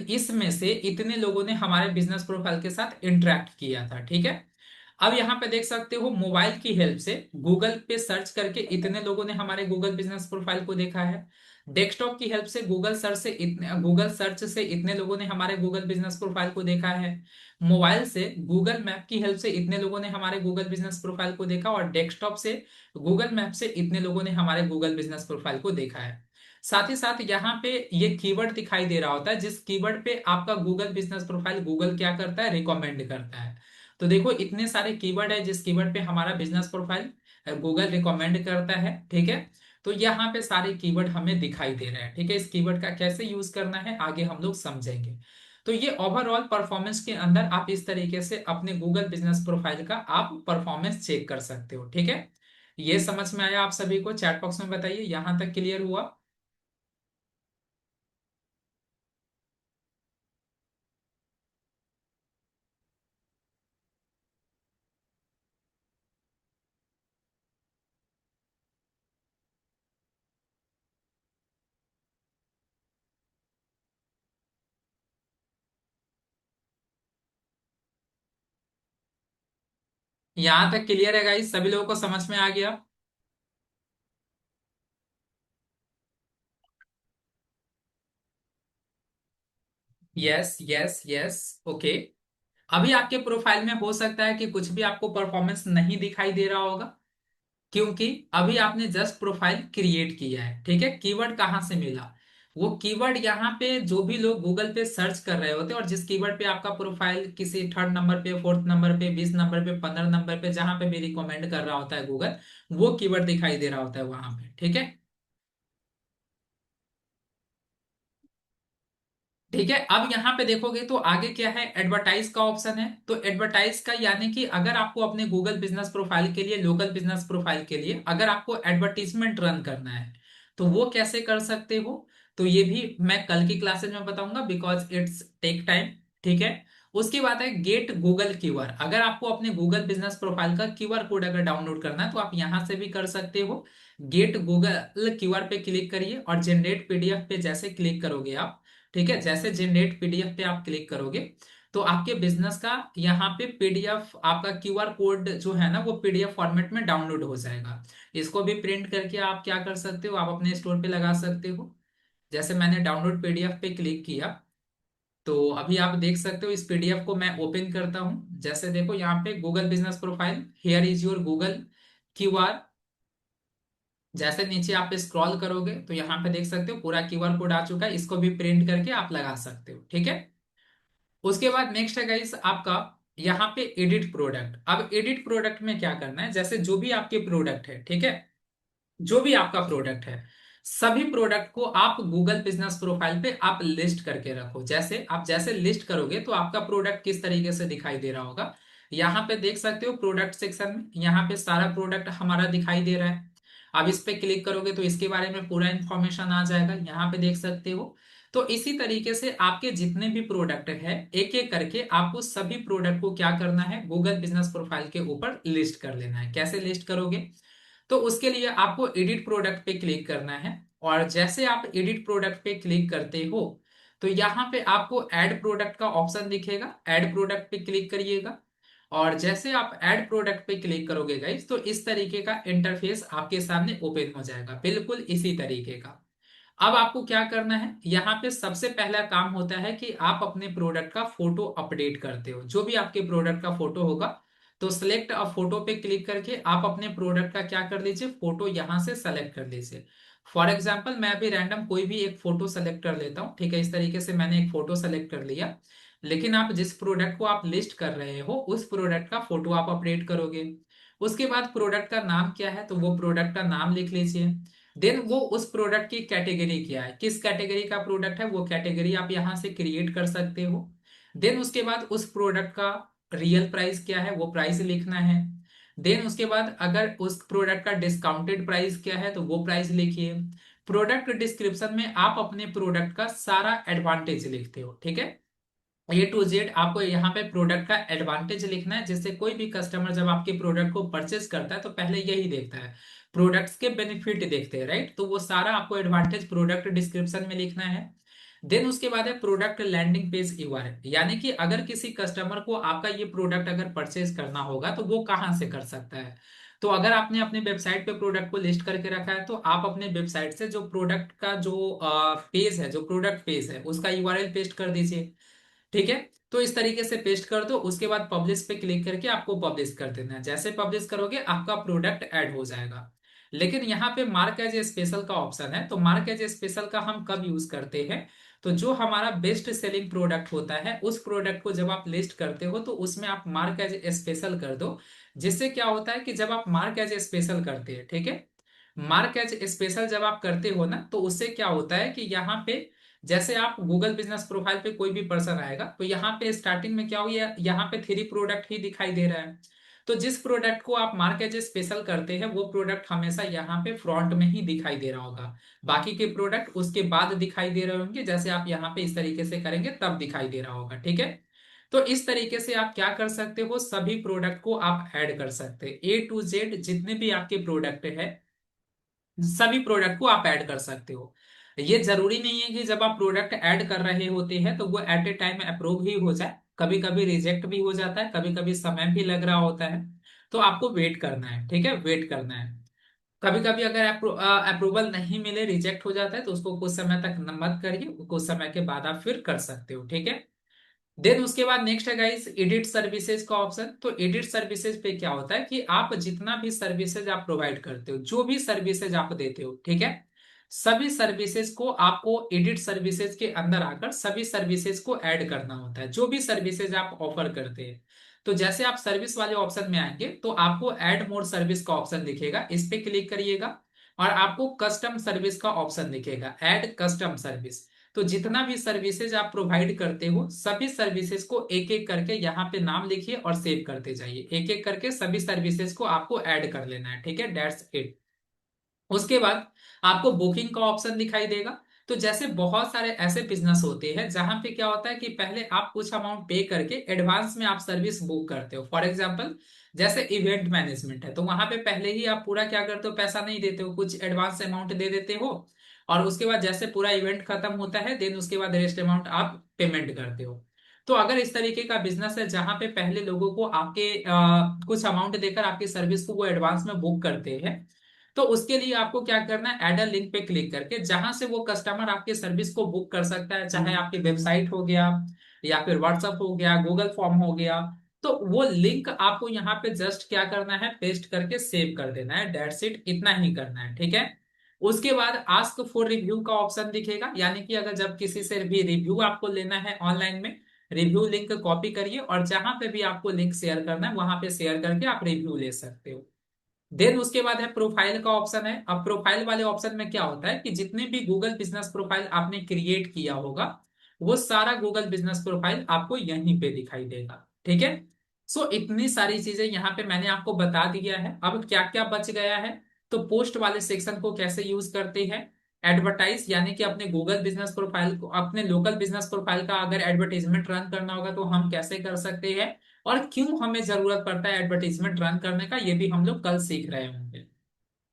इसमें से इतने लोगों ने हमारे बिजनेस प्रोफाइल के साथ इंटरेक्ट किया था। ठीक है। अब यहाँ पे देख सकते हो मोबाइल की हेल्प से गूगल पे सर्च करके इतने लोगों ने हमारे गूगल बिजनेस प्रोफाइल को देखा है। डेस्कटॉप की हेल्प से गूगल सर्च से इतने लोगों ने हमारे गूगल बिजनेस प्रोफाइल को देखा है। मोबाइल से गूगल मैप की हेल्प से इतने लोगों ने हमारे गूगल बिजनेस प्रोफाइल को देखा, और डेस्कटॉप से गूगल मैप से इतने लोगों ने हमारे गूगल बिजनेस प्रोफाइल को देखा है। साथ ही साथ यहाँ पे ये कीवर्ड दिखाई दे रहा होता है, जिस कीवर्ड पे आपका गूगल बिजनेस प्रोफाइल गूगल क्या करता है, रिकमेंड करता है। तो देखो इतने सारे कीवर्ड है जिस कीवर्ड पे हमारा बिजनेस प्रोफाइल गूगल रिकमेंड करता है। ठीक है। तो यहाँ पे सारे कीवर्ड हमें दिखाई दे रहे हैं। ठीक है। इस कीवर्ड का कैसे यूज करना है आगे हम लोग समझेंगे। तो ये ओवरऑल परफॉर्मेंस के अंदर आप इस तरीके से अपने गूगल बिजनेस प्रोफाइल का आप परफॉर्मेंस चेक कर सकते हो। ठीक है। ये समझ में आया आप सभी को? चैट बॉक्स में बताइए, यहां तक क्लियर हुआ? यहां तक क्लियर है गाइस? सभी लोगों को समझ में आ गया? Yes yes yes. ओके। अभी आपके प्रोफाइल में हो सकता है कि कुछ भी आपको परफॉर्मेंस नहीं दिखाई दे रहा होगा, क्योंकि अभी आपने जस्ट प्रोफाइल क्रिएट किया है। ठीक है। कीवर्ड कहाँ से मिला? वो कीवर्ड यहाँ पे जो भी लोग गूगल पे सर्च कर रहे होते हैं, और जिस कीवर्ड पे आपका प्रोफाइल किसी थर्ड नंबर पे, फोर्थ नंबर पे, 20 नंबर पे, 15 नंबर पे, जहां पे भी रिकमेंड कर रहा होता है गूगल, वो कीवर्ड दिखाई दे रहा होता है वहां पे। ठीक है। ठीक है। अब यहाँ पे देखोगे तो आगे क्या है, एडवर्टाइज का ऑप्शन है। तो एडवर्टाइज का यानी कि अगर आपको अपने गूगल बिजनेस प्रोफाइल के लिए, लोकल बिजनेस प्रोफाइल के लिए अगर आपको एडवर्टीजमेंट रन करना है तो वो कैसे कर सकते हो, तो ये भी मैं कल की क्लासेज में बताऊंगा, बिकॉज इट्स टेक टाइम। ठीक है। उसके बाद है गेट गूगल क्यूआर। अगर आपको अपने गूगल बिजनेस प्रोफाइल का क्यूआर कोड अगर डाउनलोड करना है तो आप यहां से भी कर सकते हो। गेट गूगल क्यूआर पे क्लिक करिए, और जनरेट पीडीएफ पे जैसे क्लिक करोगे आप, ठीक है, जैसे जनरेट पीडीएफ पे आप क्लिक करोगे तो आपके बिजनेस का यहाँ पे पीडीएफ, आपका क्यूआर कोड जो है ना वो पीडीएफ फॉर्मेट में डाउनलोड हो जाएगा। इसको भी प्रिंट करके आप क्या कर सकते हो, आप अपने स्टोर पे लगा सकते हो। जैसे मैंने डाउनलोड पीडीएफ पे क्लिक किया तो अभी आप देख सकते हो, इस पीडीएफ को मैं ओपन करता हूं। जैसे देखो यहाँ पे Google business profile, here is your Google QR. जैसे नीचे आप स्क्रॉल करोगे तो यहाँ पे देख सकते हो पूरा क्यूआर कोड आ चुका है, इसको भी प्रिंट करके आप लगा सकते हो। ठीक है। उसके बाद नेक्स्ट है गाइस आपका यहाँ पे एडिट प्रोडक्ट। अब एडिट प्रोडक्ट में क्या करना है, जैसे जो भी आपके प्रोडक्ट है, ठीक है, जो भी आपका प्रोडक्ट है, सभी प्रोडक्ट को आप गूगल बिजनेस प्रोफाइल पे आप लिस्ट करके रखो। जैसे आप जैसे लिस्ट करोगे तो आपका प्रोडक्ट किस तरीके से दिखाई दे रहा होगा। यहाँ पे देख सकते हो प्रोडक्ट सेक्शन में, यहाँ पे सारा प्रोडक्ट हमारा दिखाई दे रहा है। अब इस पे क्लिक करोगे तो इसके बारे में पूरा इंफॉर्मेशन आ जाएगा, यहाँ पे देख सकते हो। तो इसी तरीके से आपके जितने भी प्रोडक्ट है एक एक करके आपको सभी प्रोडक्ट को क्या करना है, गूगल बिजनेस प्रोफाइल के ऊपर लिस्ट कर लेना है। कैसे लिस्ट करोगे, तो उसके लिए आपको एडिट प्रोडक्ट पे क्लिक करना है। और जैसे आप एडिट प्रोडक्ट पे क्लिक करते हो तो यहाँ पे आपको ऐड प्रोडक्ट का ऑप्शन दिखेगा, ऐड प्रोडक्ट पे क्लिक करिएगा। और जैसे आप ऐड प्रोडक्ट पे क्लिक करोगे गाइस तो इस तरीके का इंटरफेस आपके सामने ओपन हो जाएगा, बिल्कुल इसी तरीके का। अब आपको क्या करना है, यहाँ पे सबसे पहला काम होता है कि आप अपने प्रोडक्ट का फोटो अपडेट करते हो। जो भी आपके प्रोडक्ट का फोटो होगा तो सिलेक्ट अ फोटो पे क्लिक करके आप अपने प्रोडक्ट का क्या कर लीजिए, फोटो यहाँ से सेलेक्ट कर लीजिए। फॉर एग्जाम्पल मैं अभी रैंडम कोई भी एक फोटो सेलेक्ट कर लेता हूँ, ठीक है। इस तरीके से मैंने एक फोटो सेलेक्ट कर लिया। लेकिन आप जिस प्रोडक्ट को आप लिस्ट कर रहे हो उस प्रोडक्ट का फोटो आप अपडेट करोगे। उसके बाद प्रोडक्ट का नाम क्या है, तो वो प्रोडक्ट का नाम लिख लीजिए। देन वो उस प्रोडक्ट की कैटेगरी क्या है, किस कैटेगरी का प्रोडक्ट है, वो कैटेगरी आप यहां से क्रिएट कर सकते हो। देन उसके बाद उस प्रोडक्ट का रियल प्राइस क्या है, वो प्राइस लिखना है। देन उसके बाद अगर उस प्रोडक्ट का डिस्काउंटेड प्राइस क्या है तो वो प्राइस लिखिए। प्रोडक्ट डिस्क्रिप्शन में आप अपने प्रोडक्ट का सारा एडवांटेज लिखते हो, ठीक है। A to Z आपको यहाँ पे प्रोडक्ट का एडवांटेज लिखना है, जिससे कोई भी कस्टमर जब आपके प्रोडक्ट को परचेस करता है तो पहले यही देखता है, प्रोडक्ट्स के बेनिफिट देखते हैं, राइट। तो वो सारा आपको एडवांटेज प्रोडक्ट डिस्क्रिप्शन में लिखना है। देन उसके बाद है प्रोडक्ट लैंडिंग पेज यूआरएल, यानी कि अगर किसी कस्टमर को आपका ये प्रोडक्ट अगर परचेज करना होगा तो वो कहाँ से कर सकता है। तो अगर आपने अपने वेबसाइट पे प्रोडक्ट को लिस्ट करके रखा है तो आप अपने वेबसाइट से जो प्रोडक्ट का जो पेज है, जो प्रोडक्ट पेज है उसका यूआरएल पेस्ट कर दीजिए, ठीक है। तो इस तरीके से पेस्ट कर दो। उसके बाद पब्लिश पे क्लिक करके आपको पब्लिश कर देना है। जैसे पब्लिश करोगे आपका प्रोडक्ट ऐड हो जाएगा। लेकिन यहाँ पे मार्क एज ए स्पेशल का ऑप्शन है, तो मार्क एज ए स्पेशल का हम कब यूज करते हैं, तो जो हमारा बेस्ट सेलिंग प्रोडक्ट होता है उस प्रोडक्ट को जब आप लिस्ट करते हो तो उसमें आप मार्क एज ए स्पेशल कर दो। जिससे क्या होता है कि जब आप मार्क एज ए स्पेशल करते हैं, ठीक है, मार्क एज स्पेशल जब आप करते हो ना तो उससे क्या होता है कि यहाँ पे जैसे आप गूगल बिजनेस प्रोफाइल पे कोई भी पर्सन आएगा तो यहाँ पे स्टार्टिंग में क्या हुआ, यहाँ पे 3 प्रोडक्ट ही दिखाई दे रहा है। तो जिस प्रोडक्ट को आप मार्क एज स्पेशल करते हैं वो प्रोडक्ट हमेशा यहाँ पे फ्रंट में ही दिखाई दे रहा होगा। बाकी के प्रोडक्ट उसके बाद दिखाई दे रहे होंगे, जैसे आप यहाँ पे इस तरीके से करेंगे तब दिखाई दे रहा होगा, ठीक है। तो इस तरीके से आप क्या कर सकते हो, सभी प्रोडक्ट को आप ऐड कर सकते हैं। A to Z जितने भी आपके प्रोडक्ट है सभी प्रोडक्ट को आप ऐड कर सकते हो। ये जरूरी नहीं है कि जब आप प्रोडक्ट ऐड कर रहे होते हैं तो वो एट ए टाइम अप्रूव ही हो जाए, कभी कभी रिजेक्ट भी हो जाता है, कभी कभी समय भी लग रहा होता है। तो आपको वेट करना है, ठीक है, वेट करना है। कभी कभी अगर अप्रूवल नहीं मिले, रिजेक्ट हो जाता है, तो उसको कुछ समय तक मत करिए, कुछ समय के बाद आप फिर कर सकते हो, ठीक है। देन उसके बाद नेक्स्ट है गाइस एडिट सर्विसेज का ऑप्शन। तो एडिट सर्विसेज पे क्या होता है कि आप जितना भी सर्विसेज आप प्रोवाइड करते हो, जो भी सर्विसेज आप देते हो, ठीक है, सभी सर्विसेज को आपको एडिट सर्विसेज के अंदर आकर सभी सर्विसेज को ऐड करना होता है, जो भी सर्विसेज आप ऑफर करते हैं। तो जैसे आप सर्विस वाले ऑप्शन में आएंगे तो आपको ऐड मोर सर्विस का ऑप्शन दिखेगा, इस पे क्लिक करिएगा। और आपको कस्टम सर्विस का ऑप्शन दिखेगा, ऐड कस्टम सर्विस। तो जितना भी सर्विसेज आप प्रोवाइड करते हो सभी सर्विसेज को एक एक करके यहाँ पे नाम लिखिए और सेव करते जाइए, एक एक करके सभी सर्विसेज को आपको ऐड कर लेना है, ठीक है, दैट्स इट। उसके बाद आपको बुकिंग का ऑप्शन दिखाई देगा। तो जैसे बहुत सारे ऐसे बिजनेस होते हैं जहां पे क्या होता है कि पहले आप कुछ अमाउंट पे करके एडवांस में आप सर्विस बुक करते हो। फॉर एग्जांपल जैसे इवेंट मैनेजमेंट है तो वहां पे पहले ही आप पूरा क्या करते हो, पैसा नहीं देते हो, कुछ एडवांस अमाउंट दे देते हो। और उसके बाद जैसे पूरा इवेंट खत्म होता है देन उसके बाद रेस्ट अमाउंट आप पेमेंट करते हो। तो अगर इस तरीके का बिजनेस है जहां पे पहले लोगों को आपके कुछ अमाउंट देकर आपकी सर्विस को वो एडवांस में बुक करते हैं, तो उसके लिए आपको क्या करना है, एड अ लिंक पे क्लिक करके जहां से वो कस्टमर आपके सर्विस को बुक कर सकता है, चाहे आपकी वेबसाइट हो गया या फिर व्हाट्सएप हो गया, गूगल फॉर्म हो गया, तो वो लिंक आपको यहाँ पे जस्ट क्या करना है, पेस्ट करके सेव कर देना है, दैट्स इट, इतना ही करना है, ठीक है। उसके बाद आस्क फॉर रिव्यू का ऑप्शन दिखेगा, यानी कि अगर जब किसी से भी रिव्यू आपको लेना है ऑनलाइन में, रिव्यू लिंक कॉपी करिए और जहां पे भी आपको लिंक शेयर करना है वहां पे शेयर करके आप रिव्यू ले सकते हो। देन उसके बाद है प्रोफाइल का ऑप्शन है। अब प्रोफाइल वाले ऑप्शन में क्या होता है कि जितने भी गूगल बिजनेस प्रोफाइल आपने क्रिएट किया होगा वो सारा गूगल बिजनेस प्रोफाइल आपको यहीं पे दिखाई देगा। ठीक है। सो इतनी सारी चीजें यहाँ पे मैंने आपको बता दिया है। अब क्या क्या बच गया है, तो पोस्ट वाले सेक्शन को कैसे यूज करते हैं, एडवर्टाइज यानी कि अपने गूगल बिजनेस प्रोफाइल को, अपने लोकल बिजनेस प्रोफाइल का अगर एडवर्टाइजमेंट रन करना होगा तो हम कैसे कर सकते हैं, और क्यों हमें जरूरत पड़ता है एडवर्टीजमेंट रन करने का, ये भी हम लोग कल सीख रहे होंगे।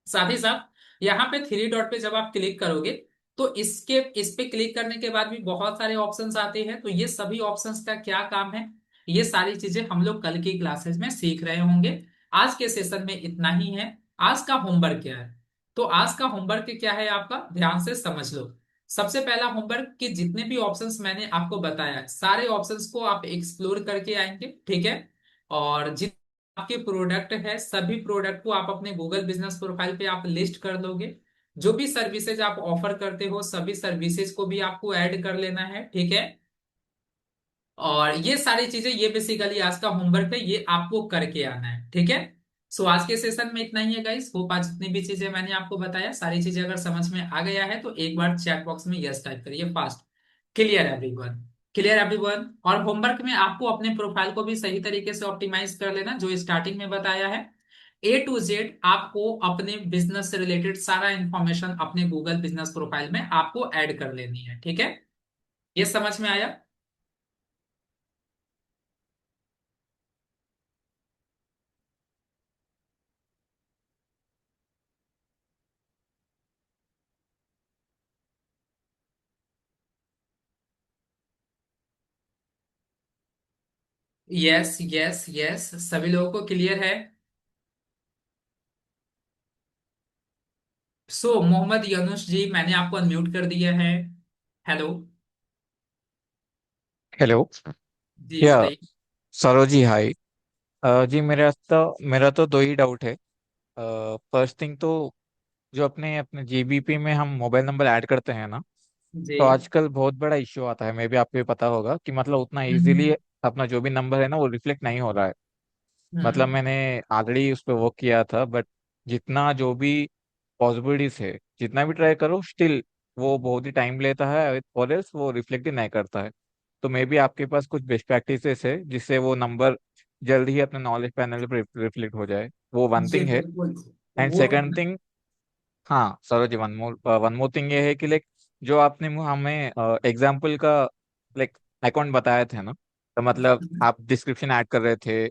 साथ ही साथ यहाँ पे थ्री डॉट पे जब आप क्लिक करोगे तो इस पे क्लिक करने के बाद भी बहुत सारे ऑप्शंस आते हैं। तो ये सभी ऑप्शंस का क्या काम है, ये सारी चीजें हम लोग कल की क्लासेस में सीख रहे होंगे। आज के सेशन में इतना ही है। आज का होमवर्क क्या है, तो आज का होमवर्क क्या है आपका, ध्यान से समझ लो। सबसे पहला होमवर्क कि जितने भी ऑप्शंस मैंने आपको बताया सारे ऑप्शंस को आप एक्सप्लोर करके आएंगे। ठीक है। और आपके प्रोडक्ट है सभी प्रोडक्ट को आप अपने गूगल बिजनेस प्रोफाइल पे आप लिस्ट कर लोगे। जो भी सर्विसेज आप ऑफर करते हो सभी सर्विसेज को भी आपको ऐड कर लेना है। ठीक है। और ये सारी चीजें, ये बेसिकली आज का होमवर्क है, ये आपको करके आना है। ठीक है। सो आज के सेशन में इतना ही है गाइस। होप आज जितनी भी चीजें मैंने आपको बताया सारी चीजें अगर समझ में आ गया है तो एक बार चैट बॉक्स में यस टाइप करिए fast. Clear everyone, clear everyone. और होमवर्क में आपको अपने प्रोफाइल को भी सही तरीके से ऑप्टिमाइज कर लेना जो स्टार्टिंग में बताया है। A to Z आपको अपने बिजनेस से रिलेटेड सारा इंफॉर्मेशन अपने गूगल बिजनेस प्रोफाइल में आपको ऐड कर लेनी है। ठीक है। ये समझ में आया। यस यस यस, सभी लोगों को क्लियर है। सो मोहम्मद यूनुस जी मैंने आपको अनम्यूट कर दिया है। हेलो। हेलो। जी या बताइए। सरोजी हाय। जी मेरा तो दो ही डाउट है। फर्स्ट थिंग तो जो अपने अपने जीबीपी में हम मोबाइल नंबर ऐड करते हैं ना, जी। तो आजकल बहुत बड़ा इश्यू आता है। मे भी आपको भी पता होगा कि मतलब उतना इजीली हम्म अपना जो भी नंबर है ना वो रिफ्लेक्ट नहीं हो रहा है। मतलब हम्म मैंने ऑलरेडी उस पर वर्क किया था, बट जितना जो भी पॉसिबिलिटीज है, जितना भी ट्राई करो, स्टिल वो बहुत ही टाइम लेता है और एल्स वो रिफ्लेक्ट ही नहीं करता है। तो मे बी आपके पास कुछ बेस्ट प्रैक्टिसेस है जिससे वो नंबर जल्दी ही अपने नॉलेज पैनल पर रिफ्लेक्ट हो जाए। वो वन जी थिंग है। बिल्कुल। एंड वो सेकंड थिंग, हाँ Saroj ji, one more thing ये है कि लाइक जो आपने हमें एग्जाम्पल का लाइक अकाउंट बताए थे ना, तो मतलब आप डिस्क्रिप्शन ऐड कर रहे थे,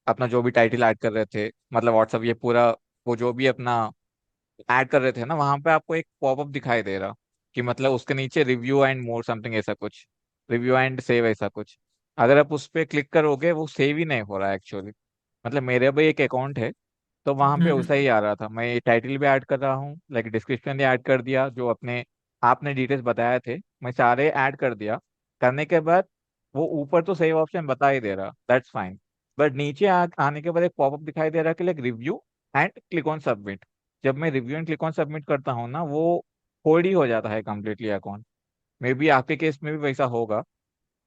अपना जो भी टाइटल ऐड कर रहे थे, मतलब व्हाट्सअप ये पूरा वो जो भी अपना ऐड कर रहे थे ना, वहां पे आपको एक पॉपअप दिखाई दे रहा कि मतलब उसके नीचे रिव्यू एंड मोर समथिंग ऐसा कुछ, रिव्यू एंड सेव ऐसा कुछ। अगर आप उस पर क्लिक करोगे वो सेव ही नहीं हो रहा है एक्चुअली। मतलब मेरे भी एक अकाउंट है, तो वहां पे वैसा ही आ रहा था। मैं टाइटल भी ऐड कर रहा हूँ, लाइक डिस्क्रिप्शन भी ऐड कर दिया, जो अपने आपने डिटेल्स बताए थे मैं सारे ऐड कर दिया। करने के बाद वो ऊपर तो सेव ऑप्शन बता ही दे रहा, दैट्स फाइन। बट नीचे आने के बाद एक पॉपअप दिखाई दे रहा कि like review and click on submit. जब मैं review and click on submit करता हूँ ना, वो होल्ड ही हो जाता है कम्प्लीटली अकाउंट। मे बी आपके केस में भी वैसा होगा।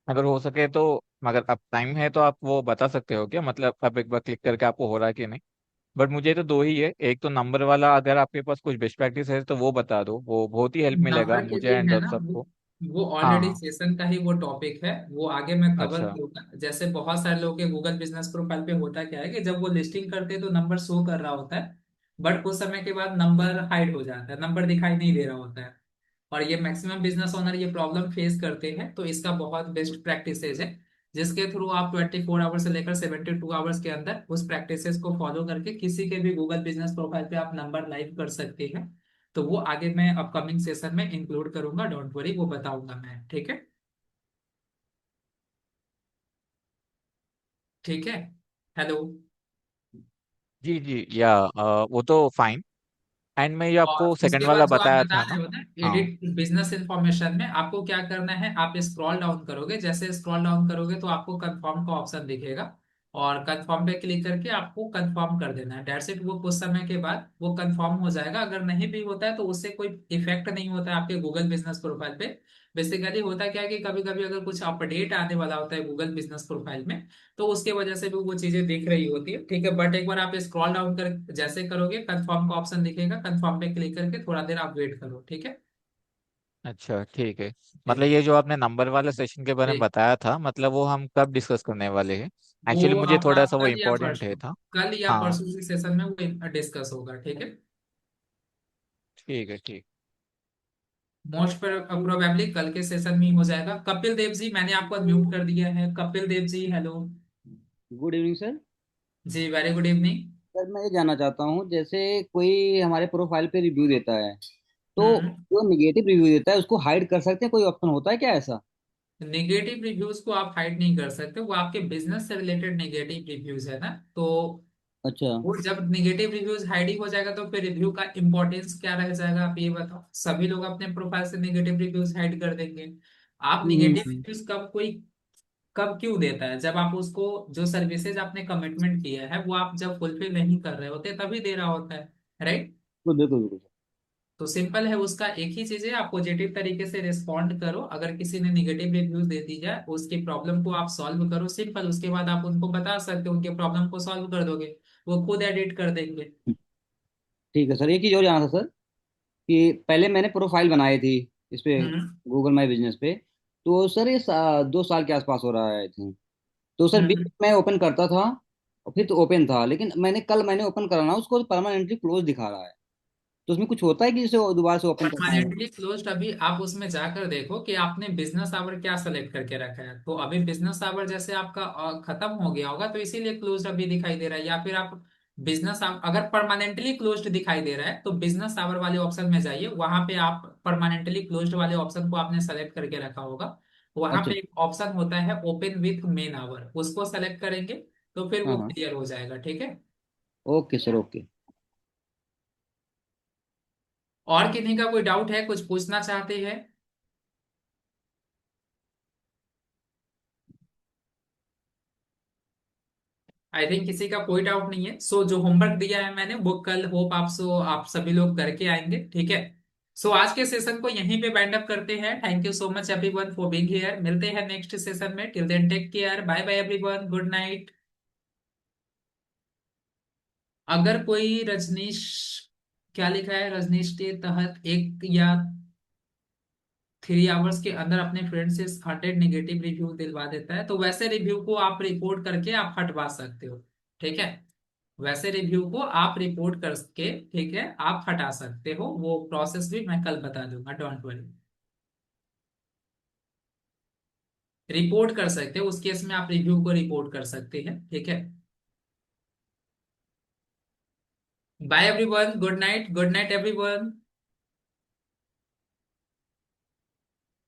अगर हो सके तो, अगर अब टाइम है तो आप वो बता सकते हो क्या, मतलब अब एक बार क्लिक करके आपको हो रहा है कि नहीं। बट मुझे तो दो ही है, एक तो नंबर वाला, अगर आपके पास कुछ बेस्ट प्रैक्टिस है तो वो बता दो, वो बहुत ही हेल्प मिलेगा नंबर के मुझे लिए एंड है आप ना, सबको। वो हाँ ऑलरेडी हाँ। सेशन का ही वो टॉपिक है, वो आगे मैं कवर अच्छा। करूंगा। जैसे बहुत सारे लोगों के गूगल बिजनेस प्रोफाइल पे होता क्या है कि जब वो लिस्टिंग करते हैं तो नंबर शो कर रहा होता है, बट कुछ समय के बाद नंबर हाइड हो जाता है, नंबर दिखाई नहीं दे रहा होता है। और ये मैक्सिमम बिजनेस ओनर ये प्रॉब्लम फेस करते हैं। तो इसका बहुत बेस्ट प्रैक्टिसेस है जिसके थ्रू आप 24 आवर्स से लेकर 72 आवर्स के अंदर उस प्रैक्टिसेस को फॉलो करके किसी के भी गूगल बिजनेस प्रोफाइल पे आप नंबर लाइव कर सकते हैं। तो वो आगे मैं अपकमिंग सेशन में इंक्लूड करूंगा, डोंट वरी, वो बताऊंगा मैं। ठीक है। ठीक है। हेलो। जी जी, या वो तो फाइन। एंड मैं ये और आपको सेकंड उसके वाला बाद जो आप बताया बता था रहे ना। हो ना हाँ। एडिट बिजनेस इंफॉर्मेशन में, आपको क्या करना है, आप स्क्रॉल डाउन करोगे, जैसे स्क्रॉल डाउन करोगे तो आपको कंफर्म का ऑप्शन दिखेगा, और कंफर्म पे क्लिक करके आपको कंफर्म कर देना है। That's it. वो कुछ समय के बाद वो कंफर्म हो जाएगा। अगर नहीं भी होता है तो उससे कोई इफेक्ट नहीं होता है आपके गूगल बिजनेस प्रोफाइल पे। बेसिकली होता क्या है कि कभी कभी अगर कुछ अपडेट आने वाला होता है गूगल बिजनेस प्रोफाइल में, तो उसके वजह से भी वो चीजें दिख रही होती है, ठीक है। बट एक बार आप स्क्रॉल डाउन कर जैसे करोगे, कंफर्म का ऑप्शन दिखेगा, कंफर्म पे क्लिक करके थोड़ा देर आप वेट करो, ठीक है। अच्छा ठीक है। मतलब ठीक ये जो आपने नंबर वाले सेशन के बारे में है। बताया था, मतलब वो हम कब डिस्कस करने वाले हैं? एक्चुअली वो मुझे अपना थोड़ा सा वो इम्पोर्टेंट है था। कल या हाँ परसों के सेशन में वो डिस्कस होगा, ठीक है। ठीक है ठीक। मोस्ट प्रोबेबली कल के सेशन में ही हो जाएगा। कपिल देव जी, मैंने आपको म्यूट कर दिया है। Kapil Dev ji, hello. Good evening sir. जी, वेरी गुड इवनिंग। सर मैं ये जानना चाहता हूँ, जैसे कोई हमारे प्रोफाइल पे रिव्यू देता है, तो हम्म। जो निगेटिव रिव्यू देता है उसको हाइड कर सकते हैं? कोई ऑप्शन होता है क्या ऐसा? नेगेटिव रिव्यूज को आप हाइड नहीं कर सकते, वो आपके बिजनेस से रिलेटेड नेगेटिव रिव्यूज है ना, तो अच्छा। वो जब नेगेटिव रिव्यूज हाइड ही हो जाएगा तो फिर रिव्यू का इंपॉर्टेंस क्या रह जाएगा, आप ये बताओ। सभी लोग अपने प्रोफाइल से नेगेटिव रिव्यूज हाइड कर देंगे। आप नेगेटिव हम्म। रिव्यूज कब क्यों देता है, जब आप उसको जो सर्विसेज आपने कमिटमेंट किया है वो आप जब फुलफिल नहीं कर रहे होते तभी दे रहा होता है, राइट। बिल्कुल बिल्कुल बिल्कुल सर। तो सिंपल है, उसका एक ही चीज है, आप पॉजिटिव तरीके से रिस्पॉन्ड करो। अगर किसी ने निगेटिव रिव्यूज दे दी जाए, उसकी प्रॉब्लम को आप सॉल्व करो, सिंपल। उसके बाद आप उनको बता सकते हो, उनके प्रॉब्लम को सॉल्व कर दोगे, वो खुद एडिट कर देंगे। ठीक है सर, एक चीज़ और जानना था सर, कि पहले मैंने प्रोफाइल बनाई थी इस पे, हम्म। गूगल माई बिजनेस पे। तो सर ये 2 साल के आसपास हो रहा है आई थिंक। तो सर बीच हम्म। में मैं ओपन करता था, और फिर तो ओपन था, लेकिन मैंने ओपन करा ना, उसको परमानेंटली क्लोज दिखा रहा है। तो उसमें कुछ होता है कि जिसे वो दोबारा से ओपन करना है? परमानेंटली क्लोज्ड, अभी आप उसमें जाकर देखो कि आपने बिजनेस आवर क्या सेलेक्ट करके रखा है। तो अभी बिजनेस आवर जैसे आपका खत्म हो गया होगा, तो इसीलिए क्लोज्ड अभी दिखाई दे रहा है। या फिर आप बिजनेस अगर परमानेंटली क्लोज्ड दिखाई दे रहा है तो बिजनेस आवर वाले ऑप्शन में जाइए, वहां पे आप परमानेंटली क्लोज्ड वाले ऑप्शन को आपने सेलेक्ट करके रखा होगा। वहां अच्छा। पे एक ऑप्शन होता है ओपन विथ मेन आवर, उसको सेलेक्ट करेंगे तो फिर हाँ वो हाँ। क्लियर हो जाएगा, ठीक है। Okay sir, okay. और किन्हीं का कोई डाउट है, कुछ पूछना चाहते हैं? आई थिंक किसी का कोई डाउट नहीं है। सो जो होमवर्क दिया है मैंने वो कल होप आप सभी लोग करके आएंगे, ठीक है। सो आज के सेशन को यहीं पे बाइंड अप करते हैं। Thank you so much everyone for being here. मिलते हैं नेक्स्ट सेशन में। Till then take care, bye bye everyone, good night. अगर कोई रजनीश, क्या लिखा है, रजनीश के तहत 1 या 3 आवर्स के अंदर अपने फ्रेंड से 100 नेगेटिव रिव्यू दिलवा देता है, तो वैसे रिव्यू को आप रिपोर्ट करके आप हटवा सकते हो, ठीक है। वैसे रिव्यू को आप रिपोर्ट करके, ठीक है, आप हटा सकते हो। वो प्रोसेस भी मैं कल बता दूंगा, डोंट वरी। रिपोर्ट कर सकते हो, उस केस में आप रिव्यू को रिपोर्ट कर सकते हैं, ठीक है। Bye everyone, good night, good night everyone.